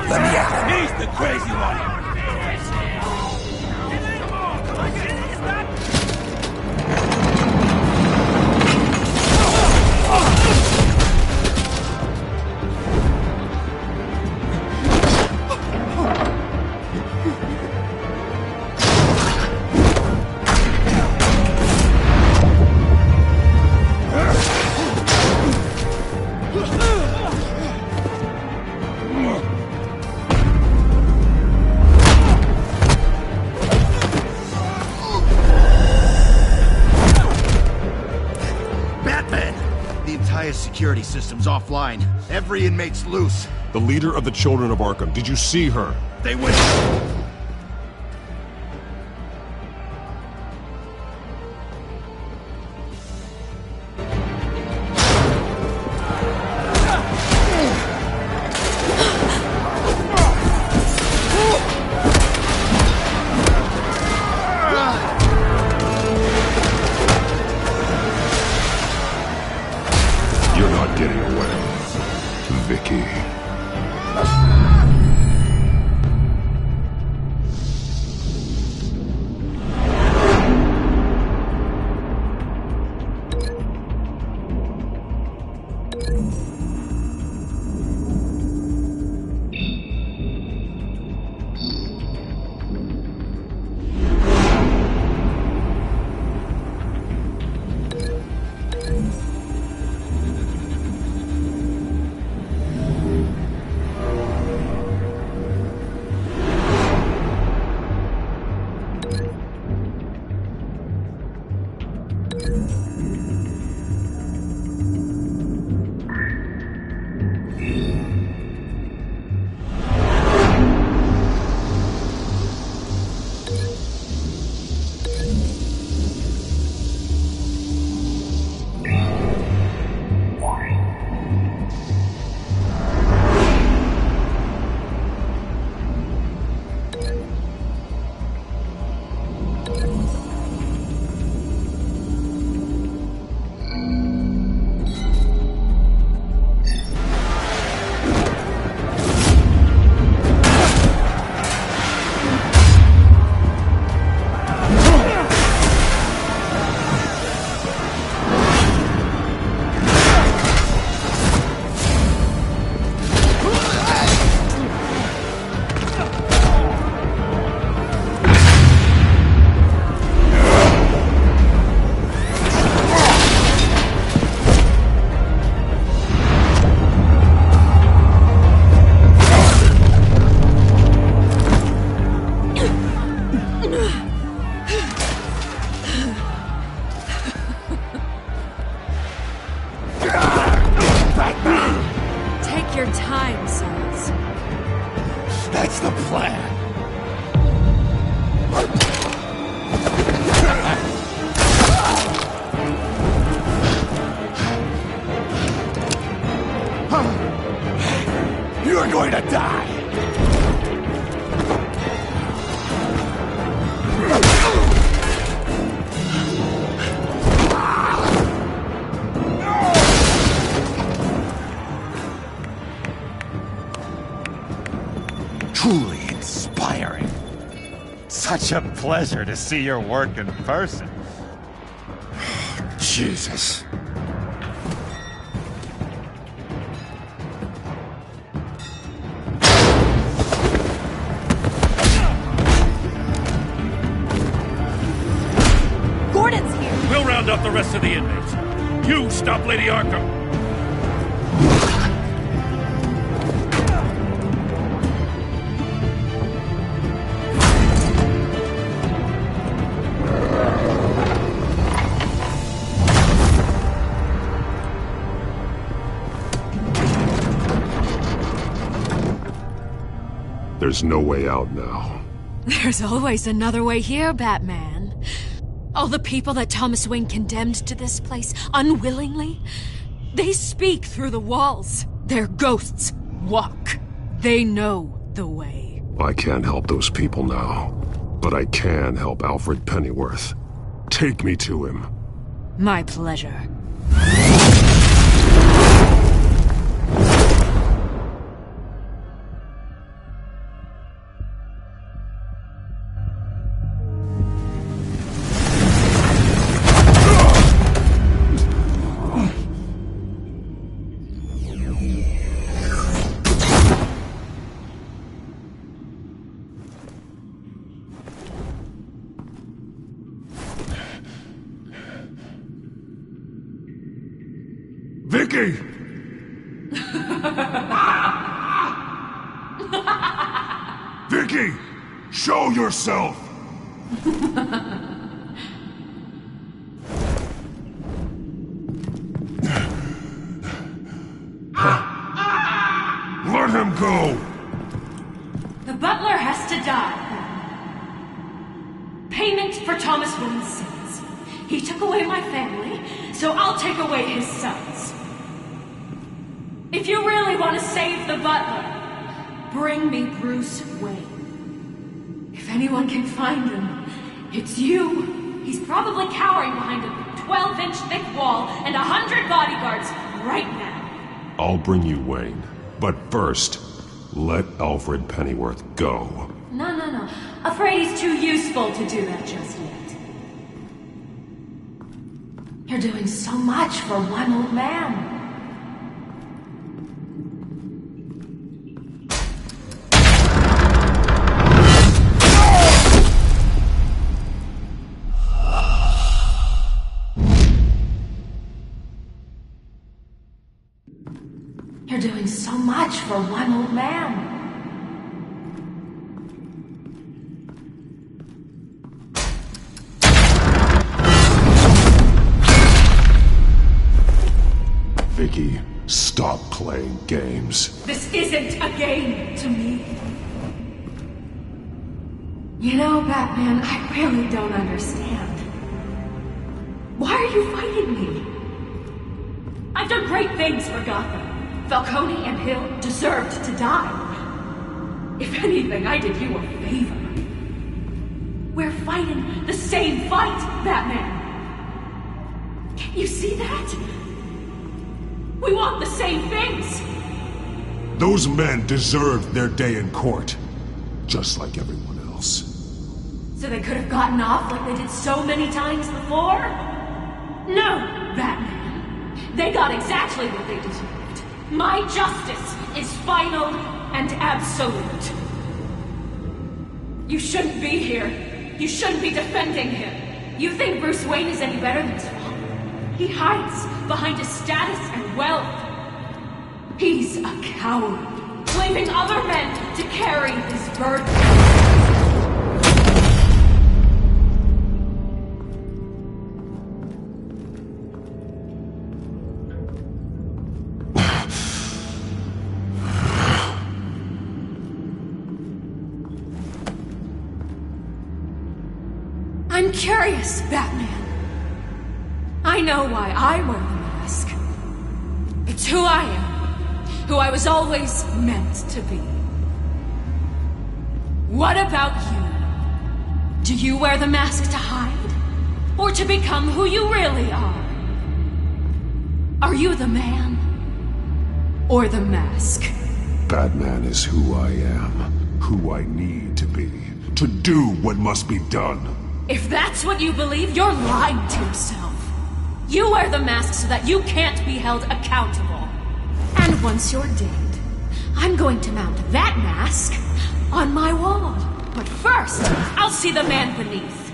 Let me out. He's the crazy one! Security system's offline. Every inmate's loose. The leader of the Children of Arkham. Did you see her? They went... You're not getting away, Vicky. What's the plan? You are going to die! Truly inspiring. Such a pleasure to see your work in person. Jesus. Gordon's here. We'll round up the rest of the inmates. You stop Lady Arkham. There's no way out now. There's always another way here, Batman. All the people that Thomas Wayne condemned to this place unwillingly, they speak through the walls. Their ghosts walk. They know the way. I can't help those people now, but I can help Alfred Pennyworth. Take me to him. My pleasure. Vicky! Vicky! Show yourself! Let him go! The butler has to die. Payment for Thomas Wayne's sins. He took away my family, so I'll take away his sons. If you really want to save the butler, bring me Bruce Wayne. If anyone can find him, it's you. He's probably cowering behind a 12-inch thick wall and 100 bodyguards right now. I'll bring you Wayne. But first, let Alfred Pennyworth go. No. Afraid he's too useful to do that just yet. You're doing so much for one old man. You're doing so much for one old man. Vicky, stop playing games. This isn't a game to me. You know, Batman, I really don't understand. Why are you fighting me? I've done great things for Gotham. Falcone and Hill deserved to die. If anything, I did you a favor. We're fighting the same fight, Batman. Can't you see that? We want the same things. Those men deserved their day in court, just like everyone else. So they could have gotten off like they did so many times before? No, Batman. They got exactly what they deserved. My justice is final and absolute. You shouldn't be here. You shouldn't be defending him. You think Bruce Wayne is any better than his father? He hides behind his status and wealth. He's a coward, leaving other men to carry his burden. I'm curious, Batman. I know why I wear the mask. It's who I am. Who I was always meant to be. What about you? Do you wear the mask to hide? Or to become who you really are? Are you the man? Or the mask? Batman is who I am. Who I need to be. To do what must be done. If that's what you believe, you're lying to yourself. You wear the mask so that you can't be held accountable. And once you're dead, I'm going to mount that mask on my wall. But first, I'll see the man beneath.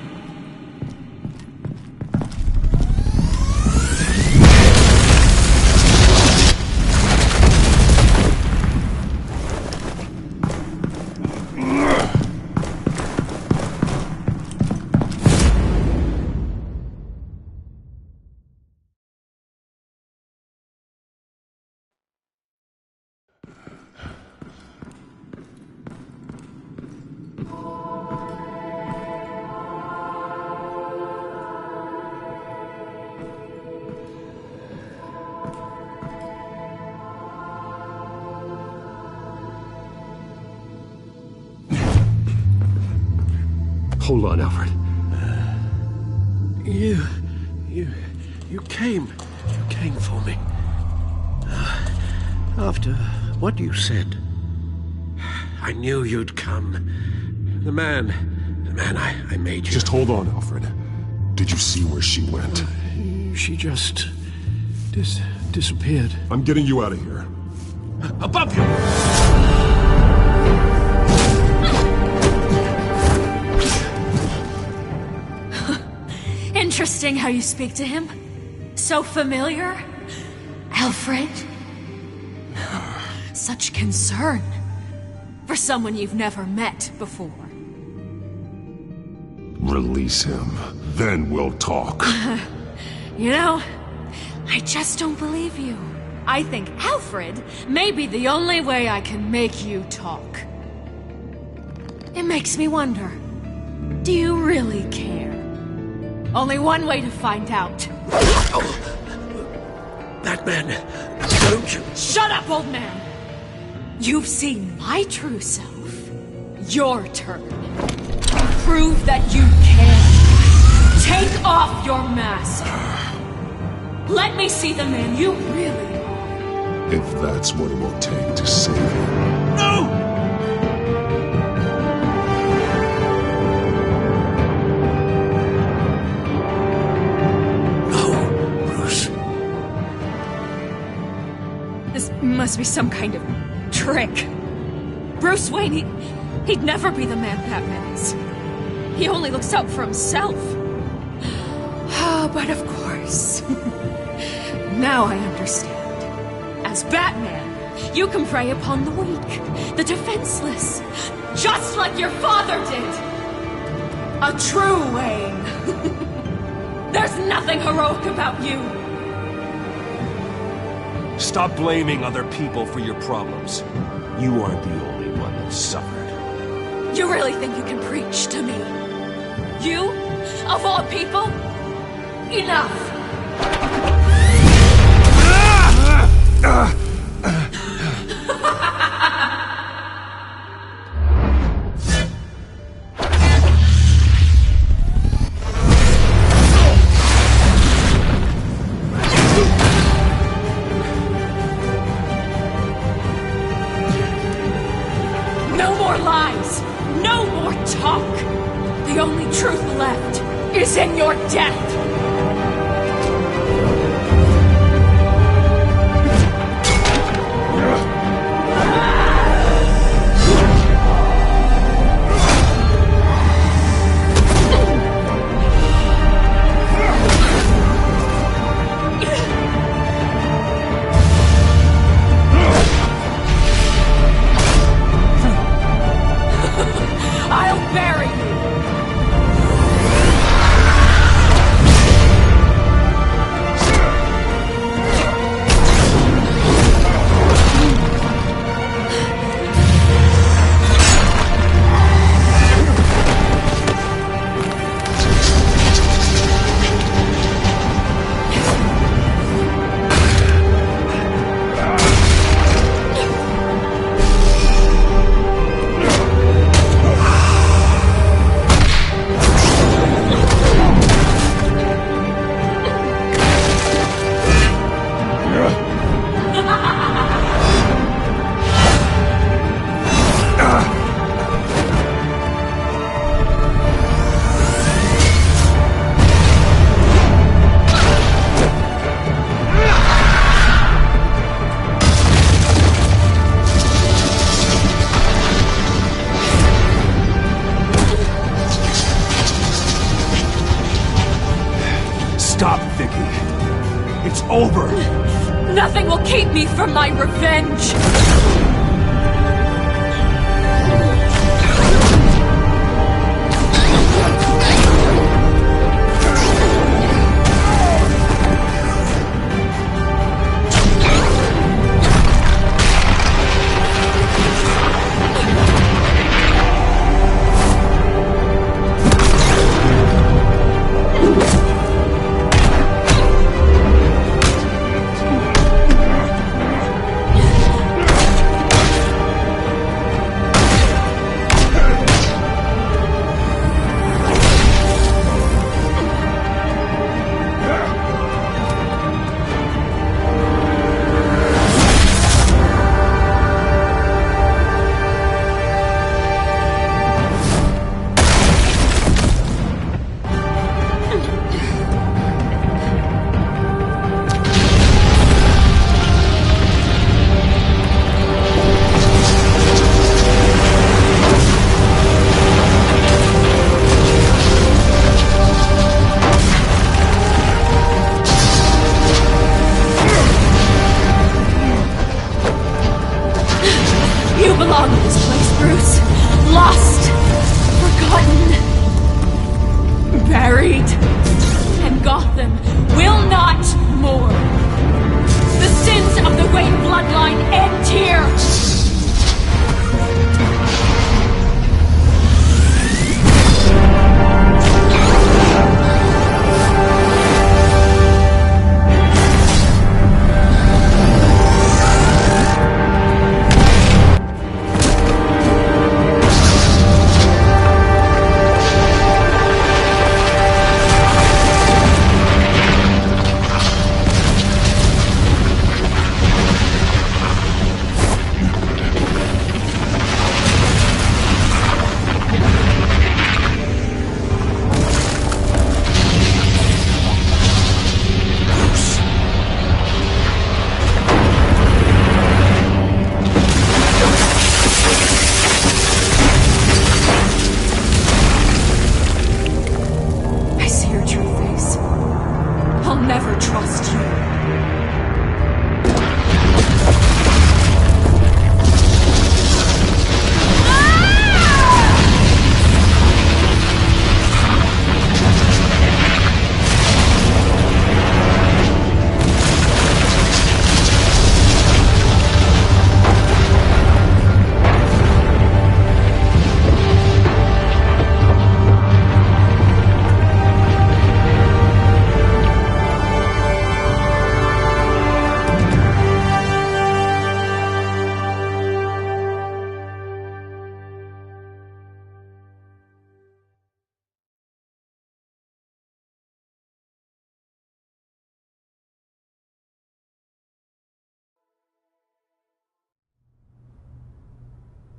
Hold on, Alfred. You came for me. After what you said, I knew you'd come. The man I made you. Just hold on, Alfred. Did you see where she went? She just disappeared. I'm getting you out of here. Above you! Interesting how you speak to him. So familiar. Alfred. Such concern. For someone you've never met before. Release him. Then we'll talk. You know, I just don't believe you. I think Alfred may be the only way I can make you talk. It makes me wonder, do you really care? Only one way to find out. Oh. Batman, don't you... Shut up, old man! You've seen my true self. Your turn. Prove that you can. Take off your mask. Let me see the man you really are. If that's what it will take to save you. No! Must be some kind of trick. Bruce Wayne, he'd never be the man Batman is. He only looks out for himself. But of course. Now I understand. As Batman, you can prey upon the weak, the defenseless, just like your father did. A true Wayne. There's nothing heroic about you. Stop blaming other people for your problems. You aren't the only one that suffered. You really think you can preach to me? You? Of all people? Enough! No more lies! No more talk! The only truth left is in your death! I'll bury you! over! Nothing will keep me from my revenge!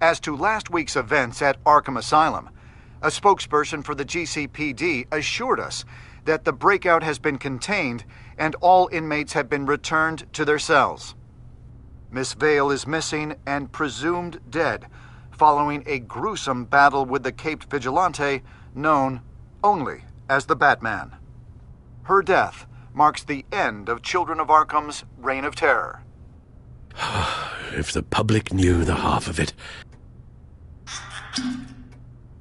As to last week's events at Arkham Asylum, a spokesperson for the GCPD assured us that the breakout has been contained and all inmates have been returned to their cells. Miss Vale is missing and presumed dead following a gruesome battle with the caped vigilante known only as the Batman. Her death marks the end of Children of Arkham's reign of terror. If the public knew the half of it.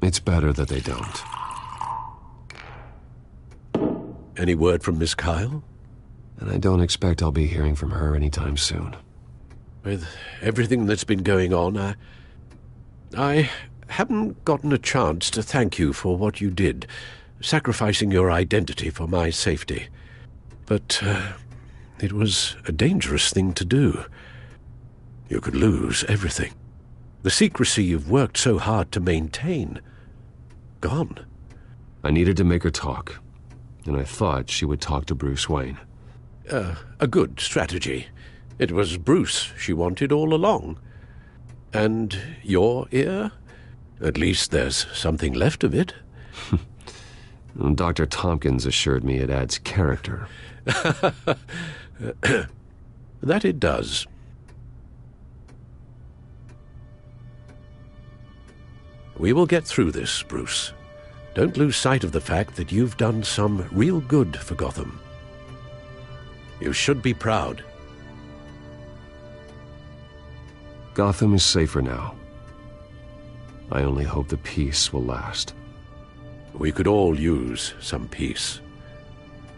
It's better that they don't. Any word from Miss Kyle? And I don't expect I'll be hearing from her anytime soon. With everything that's been going on, I haven't gotten a chance to thank you for what you did, sacrificing your identity for my safety. But it was a dangerous thing to do. You could lose everything. The secrecy you've worked so hard to maintain. Gone. I needed to make her talk, and I thought she would talk to Bruce Wayne. A good strategy. It was Bruce she wanted all along. And your ear? At least there's something left of it. Dr. Tompkins assured me it adds character. That it does. We will get through this, Bruce. Don't lose sight of the fact that you've done some real good for Gotham. You should be proud. Gotham is safer now. I only hope the peace will last. We could all use some peace.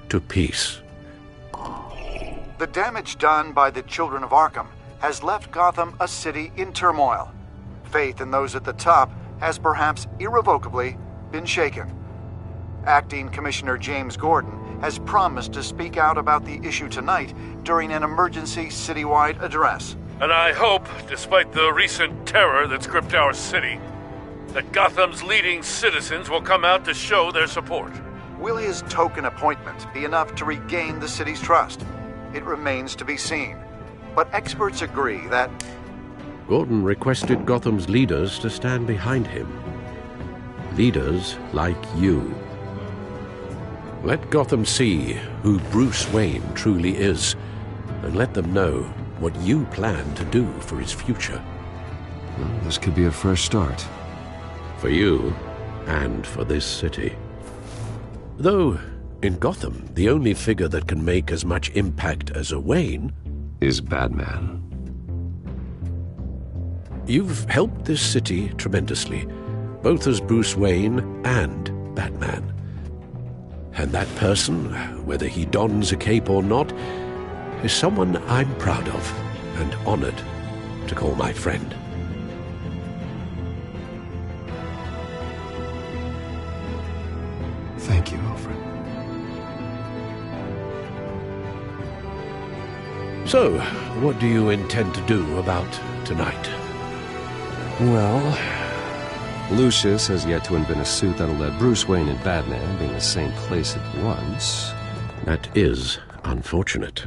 To peace. The damage done by the Children of Arkham has left Gotham a city in turmoil. Faith in those at the top has perhaps irrevocably been shaken. Acting Commissioner James Gordon has promised to speak out about the issue tonight during an emergency citywide address. And I hope, despite the recent terror that's gripped our city, that Gotham's leading citizens will come out to show their support. Will his token appointment be enough to regain the city's trust? It remains to be seen. But experts agree that Gordon requested Gotham's leaders to stand behind him. Leaders like you. Let Gotham see who Bruce Wayne truly is, and let them know what you plan to do for his future. Well, this could be a fresh start. For you, and for this city. Though, in Gotham, the only figure that can make as much impact as a Wayne is Batman. You've helped this city tremendously, both as Bruce Wayne and Batman. And that person, whether he dons a cape or not, is someone I'm proud of and honored to call my friend. Thank you, Alfred. So, what do you intend to do about tonight? Well, Lucius has yet to invent a suit that'll let Bruce Wayne and Batman be in the same place at once. That is unfortunate.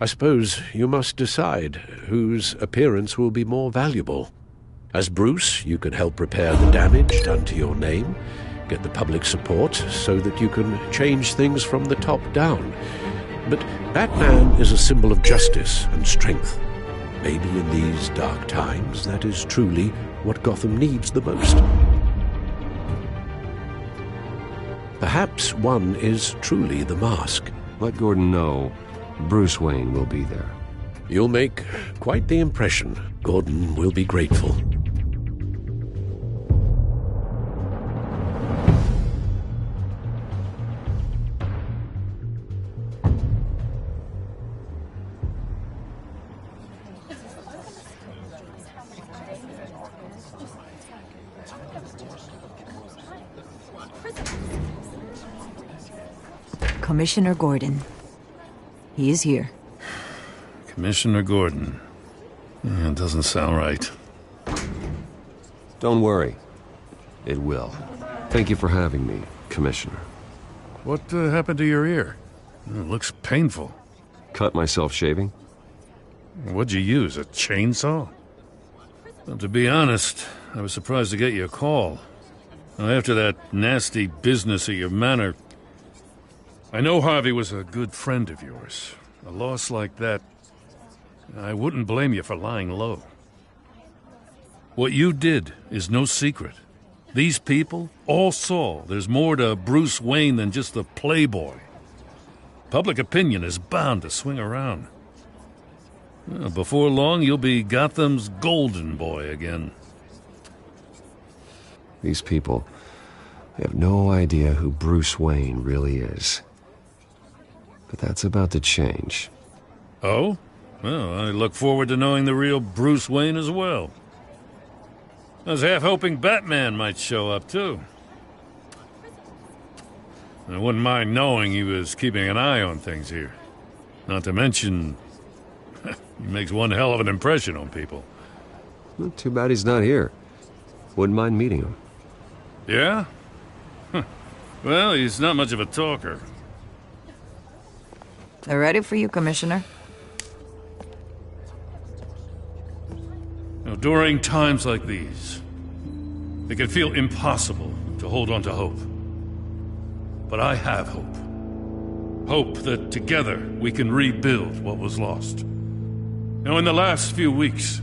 I suppose you must decide whose appearance will be more valuable. As Bruce, you can help repair the damage done to your name, get the public support so that you can change things from the top down. But Batman is a symbol of justice and strength. Maybe in these dark times, that is truly what Gotham needs the most. Perhaps one is truly the mask. Let Gordon know Bruce Wayne will be there. You'll make quite the impression. Gordon will be grateful. Commissioner Gordon. He is here. Commissioner Gordon. Yeah, it doesn't sound right. Don't worry. It will. Thank you for having me, Commissioner. What happened to your ear? It looks painful. Cut myself shaving? What'd you use, a chainsaw? Well, to be honest, I was surprised to get your call. After that nasty business at your manor, I know Harvey was a good friend of yours. A loss like that, I wouldn't blame you for lying low. What you did is no secret. These people all saw there's more to Bruce Wayne than just the playboy. Public opinion is bound to swing around. Well, before long, you'll be Gotham's golden boy again. These people, they have no idea who Bruce Wayne really is. But that's about to change. Oh? Well, I look forward to knowing the real Bruce Wayne as well. I was half hoping Batman might show up, too. I wouldn't mind knowing he was keeping an eye on things here. Not to mention, he makes one hell of an impression on people. Well, too bad he's not here. Wouldn't mind meeting him. Yeah? Well, he's not much of a talker. They're ready for you, Commissioner. Now, during times like these, it can feel impossible to hold on to hope. But I have hope. Hope that together we can rebuild what was lost. Now, in the last few weeks,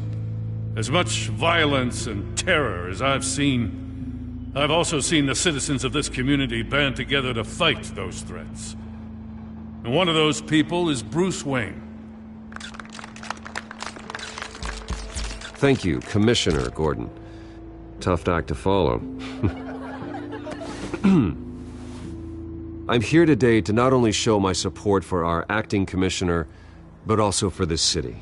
as much violence and terror as I've seen, I've also seen the citizens of this community band together to fight those threats. And one of those people is Bruce Wayne. Thank you, Commissioner Gordon. Tough act to follow. I'm here today to not only show my support for our acting commissioner, but also for this city.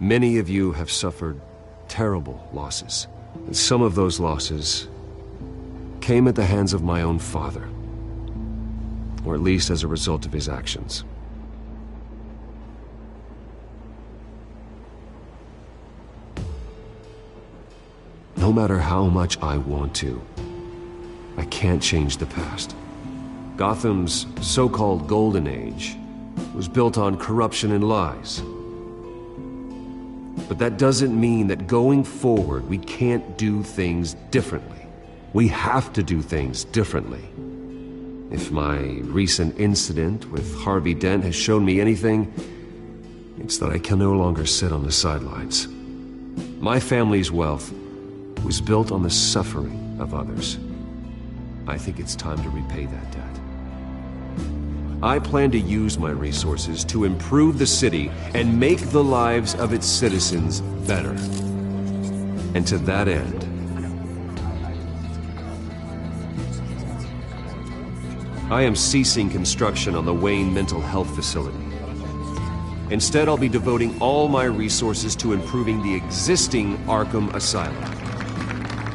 Many of you have suffered terrible losses, and some of those losses came at the hands of my own father, or at least as a result of his actions. No matter how much I want to, I can't change the past. Gotham's so-called Golden Age was built on corruption and lies. But that doesn't mean that going forward we can't do things differently. We have to do things differently. If my recent incident with Harvey Dent has shown me anything, it's that I can no longer sit on the sidelines. My family's wealth was built on the suffering of others. I think it's time to repay that debt. I plan to use my resources to improve the city and make the lives of its citizens better. And to that end, I am ceasing construction on the Wayne Mental Health Facility. Instead, I'll be devoting all my resources to improving the existing Arkham Asylum.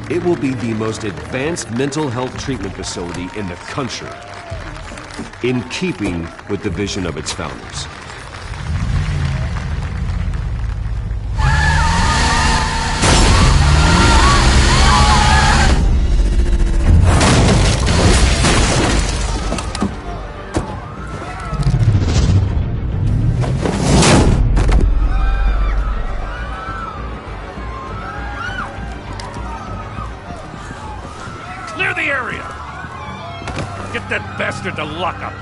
It will be the most advanced mental health treatment facility in the country, in keeping with the vision of its founders. Clear the area! Get that bastard to lock up!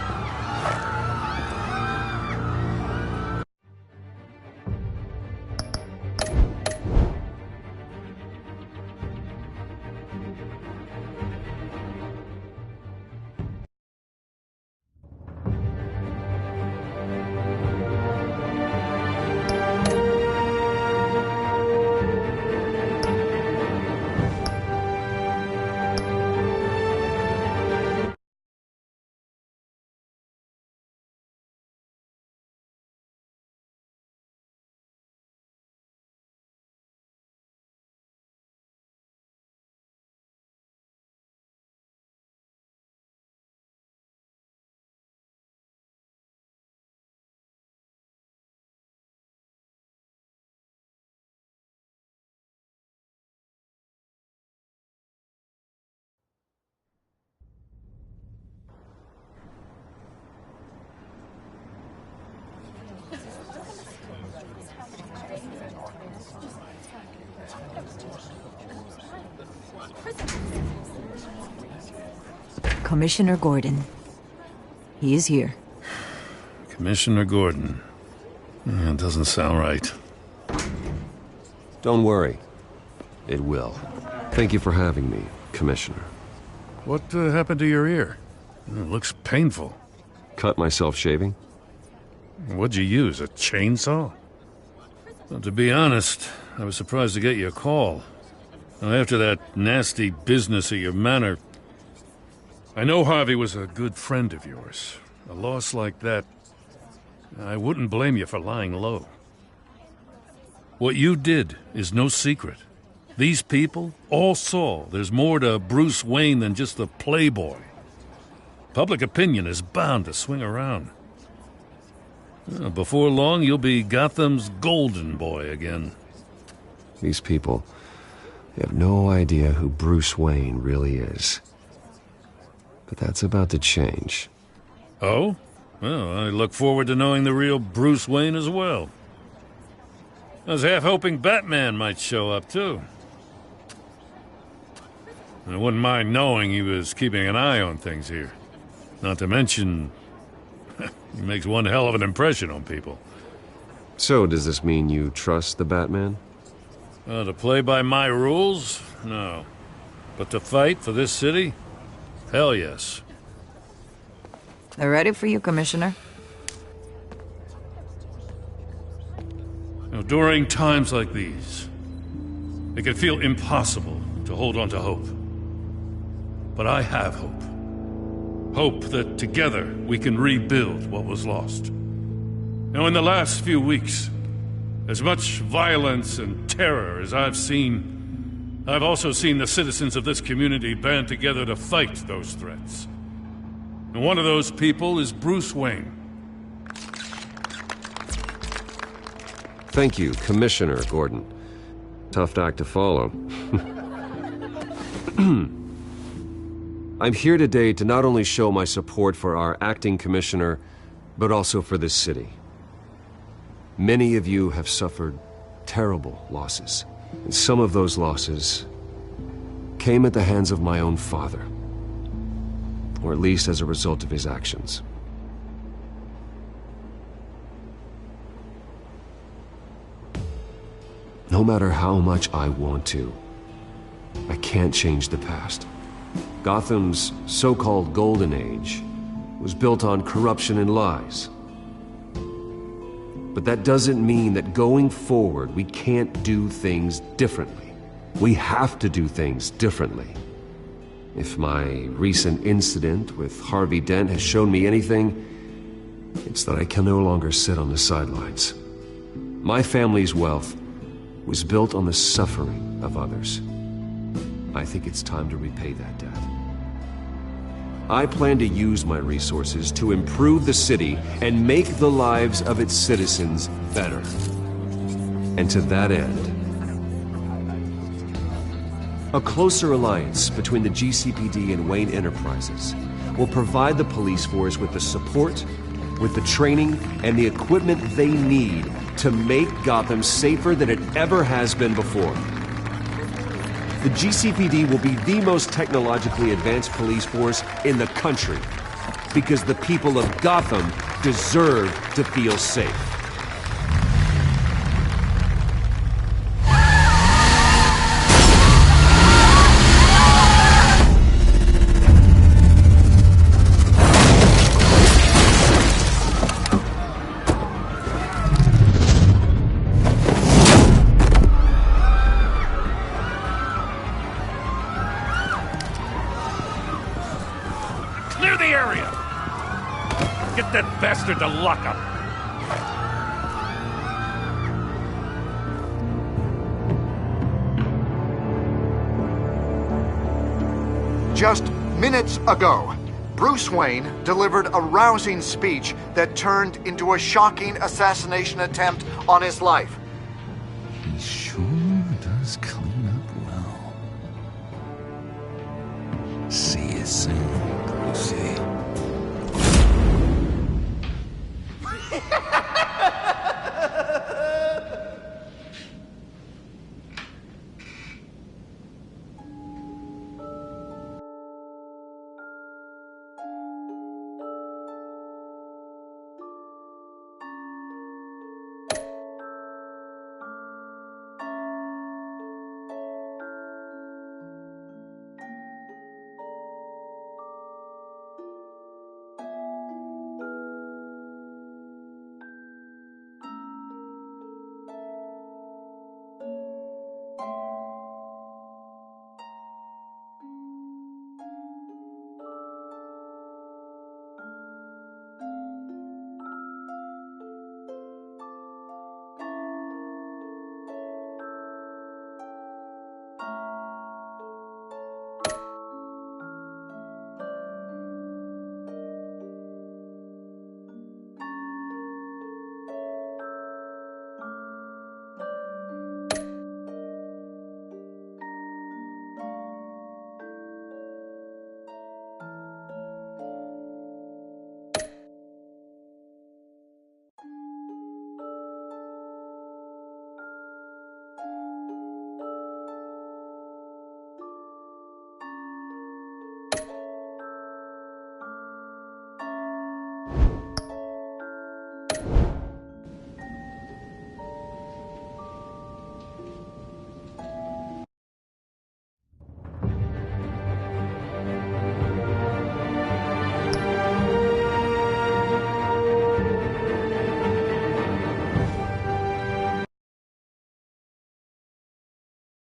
Commissioner Gordon. He is here. Commissioner Gordon. Yeah, it doesn't sound right. Don't worry. It will. Thank you for having me, Commissioner. What happened to your ear? It looks painful. Cut myself shaving? What'd you use, a chainsaw? Well, to be honest, I was surprised to get your call. Now, after that nasty business at your manor, I know Harvey was a good friend of yours. A loss like that, I wouldn't blame you for lying low. What you did is no secret. These people all saw there's more to Bruce Wayne than just the playboy. Public opinion is bound to swing around. Before long, you'll be Gotham's golden boy again. These people, they have no idea who Bruce Wayne really is. But that's about to change. Oh? Well, I look forward to knowing the real Bruce Wayne as well. I was half hoping Batman might show up, too. I wouldn't mind knowing he was keeping an eye on things here. Not to mention, he makes one hell of an impression on people. So, does this mean you trust the Batman? To play by my rules? No. But to fight for this city? Hell yes. They're ready for you, Commissioner. During times like these, it can feel impossible to hold on to hope. But I have hope. Hope that together we can rebuild what was lost. Now, in the last few weeks, as much violence and terror as I've seen, I've also seen the citizens of this community band together to fight those threats. And one of those people is Bruce Wayne. Thank you, Commissioner Gordon. Tough act to follow. I'm here today to not only show my support for our acting commissioner, but also for this city. Many of you have suffered terrible losses, and some of those losses came at the hands of my own father, or at least as a result of his actions. No matter how much I want to, I can't change the past. Gotham's so-called Golden Age was built on corruption and lies. But that doesn't mean that going forward we can't do things differently. We have to do things differently. If my recent incident with Harvey Dent has shown me anything, it's that I can no longer sit on the sidelines. My family's wealth was built on the suffering of others. I think it's time to repay that debt. I plan to use my resources to improve the city and make the lives of its citizens better. And to that end, a closer alliance between the GCPD and Wayne Enterprises will provide the police force with the support, with the training, and the equipment they need to make Gotham safer than it ever has been before. The GCPD will be the most technologically advanced police force in the country, because the people of Gotham deserve to feel safe. That bastard to lock up. Just minutes ago, Bruce Wayne delivered a rousing speech that turned into a shocking assassination attempt on his life. He sure does clean up well. See you soon, Brucey.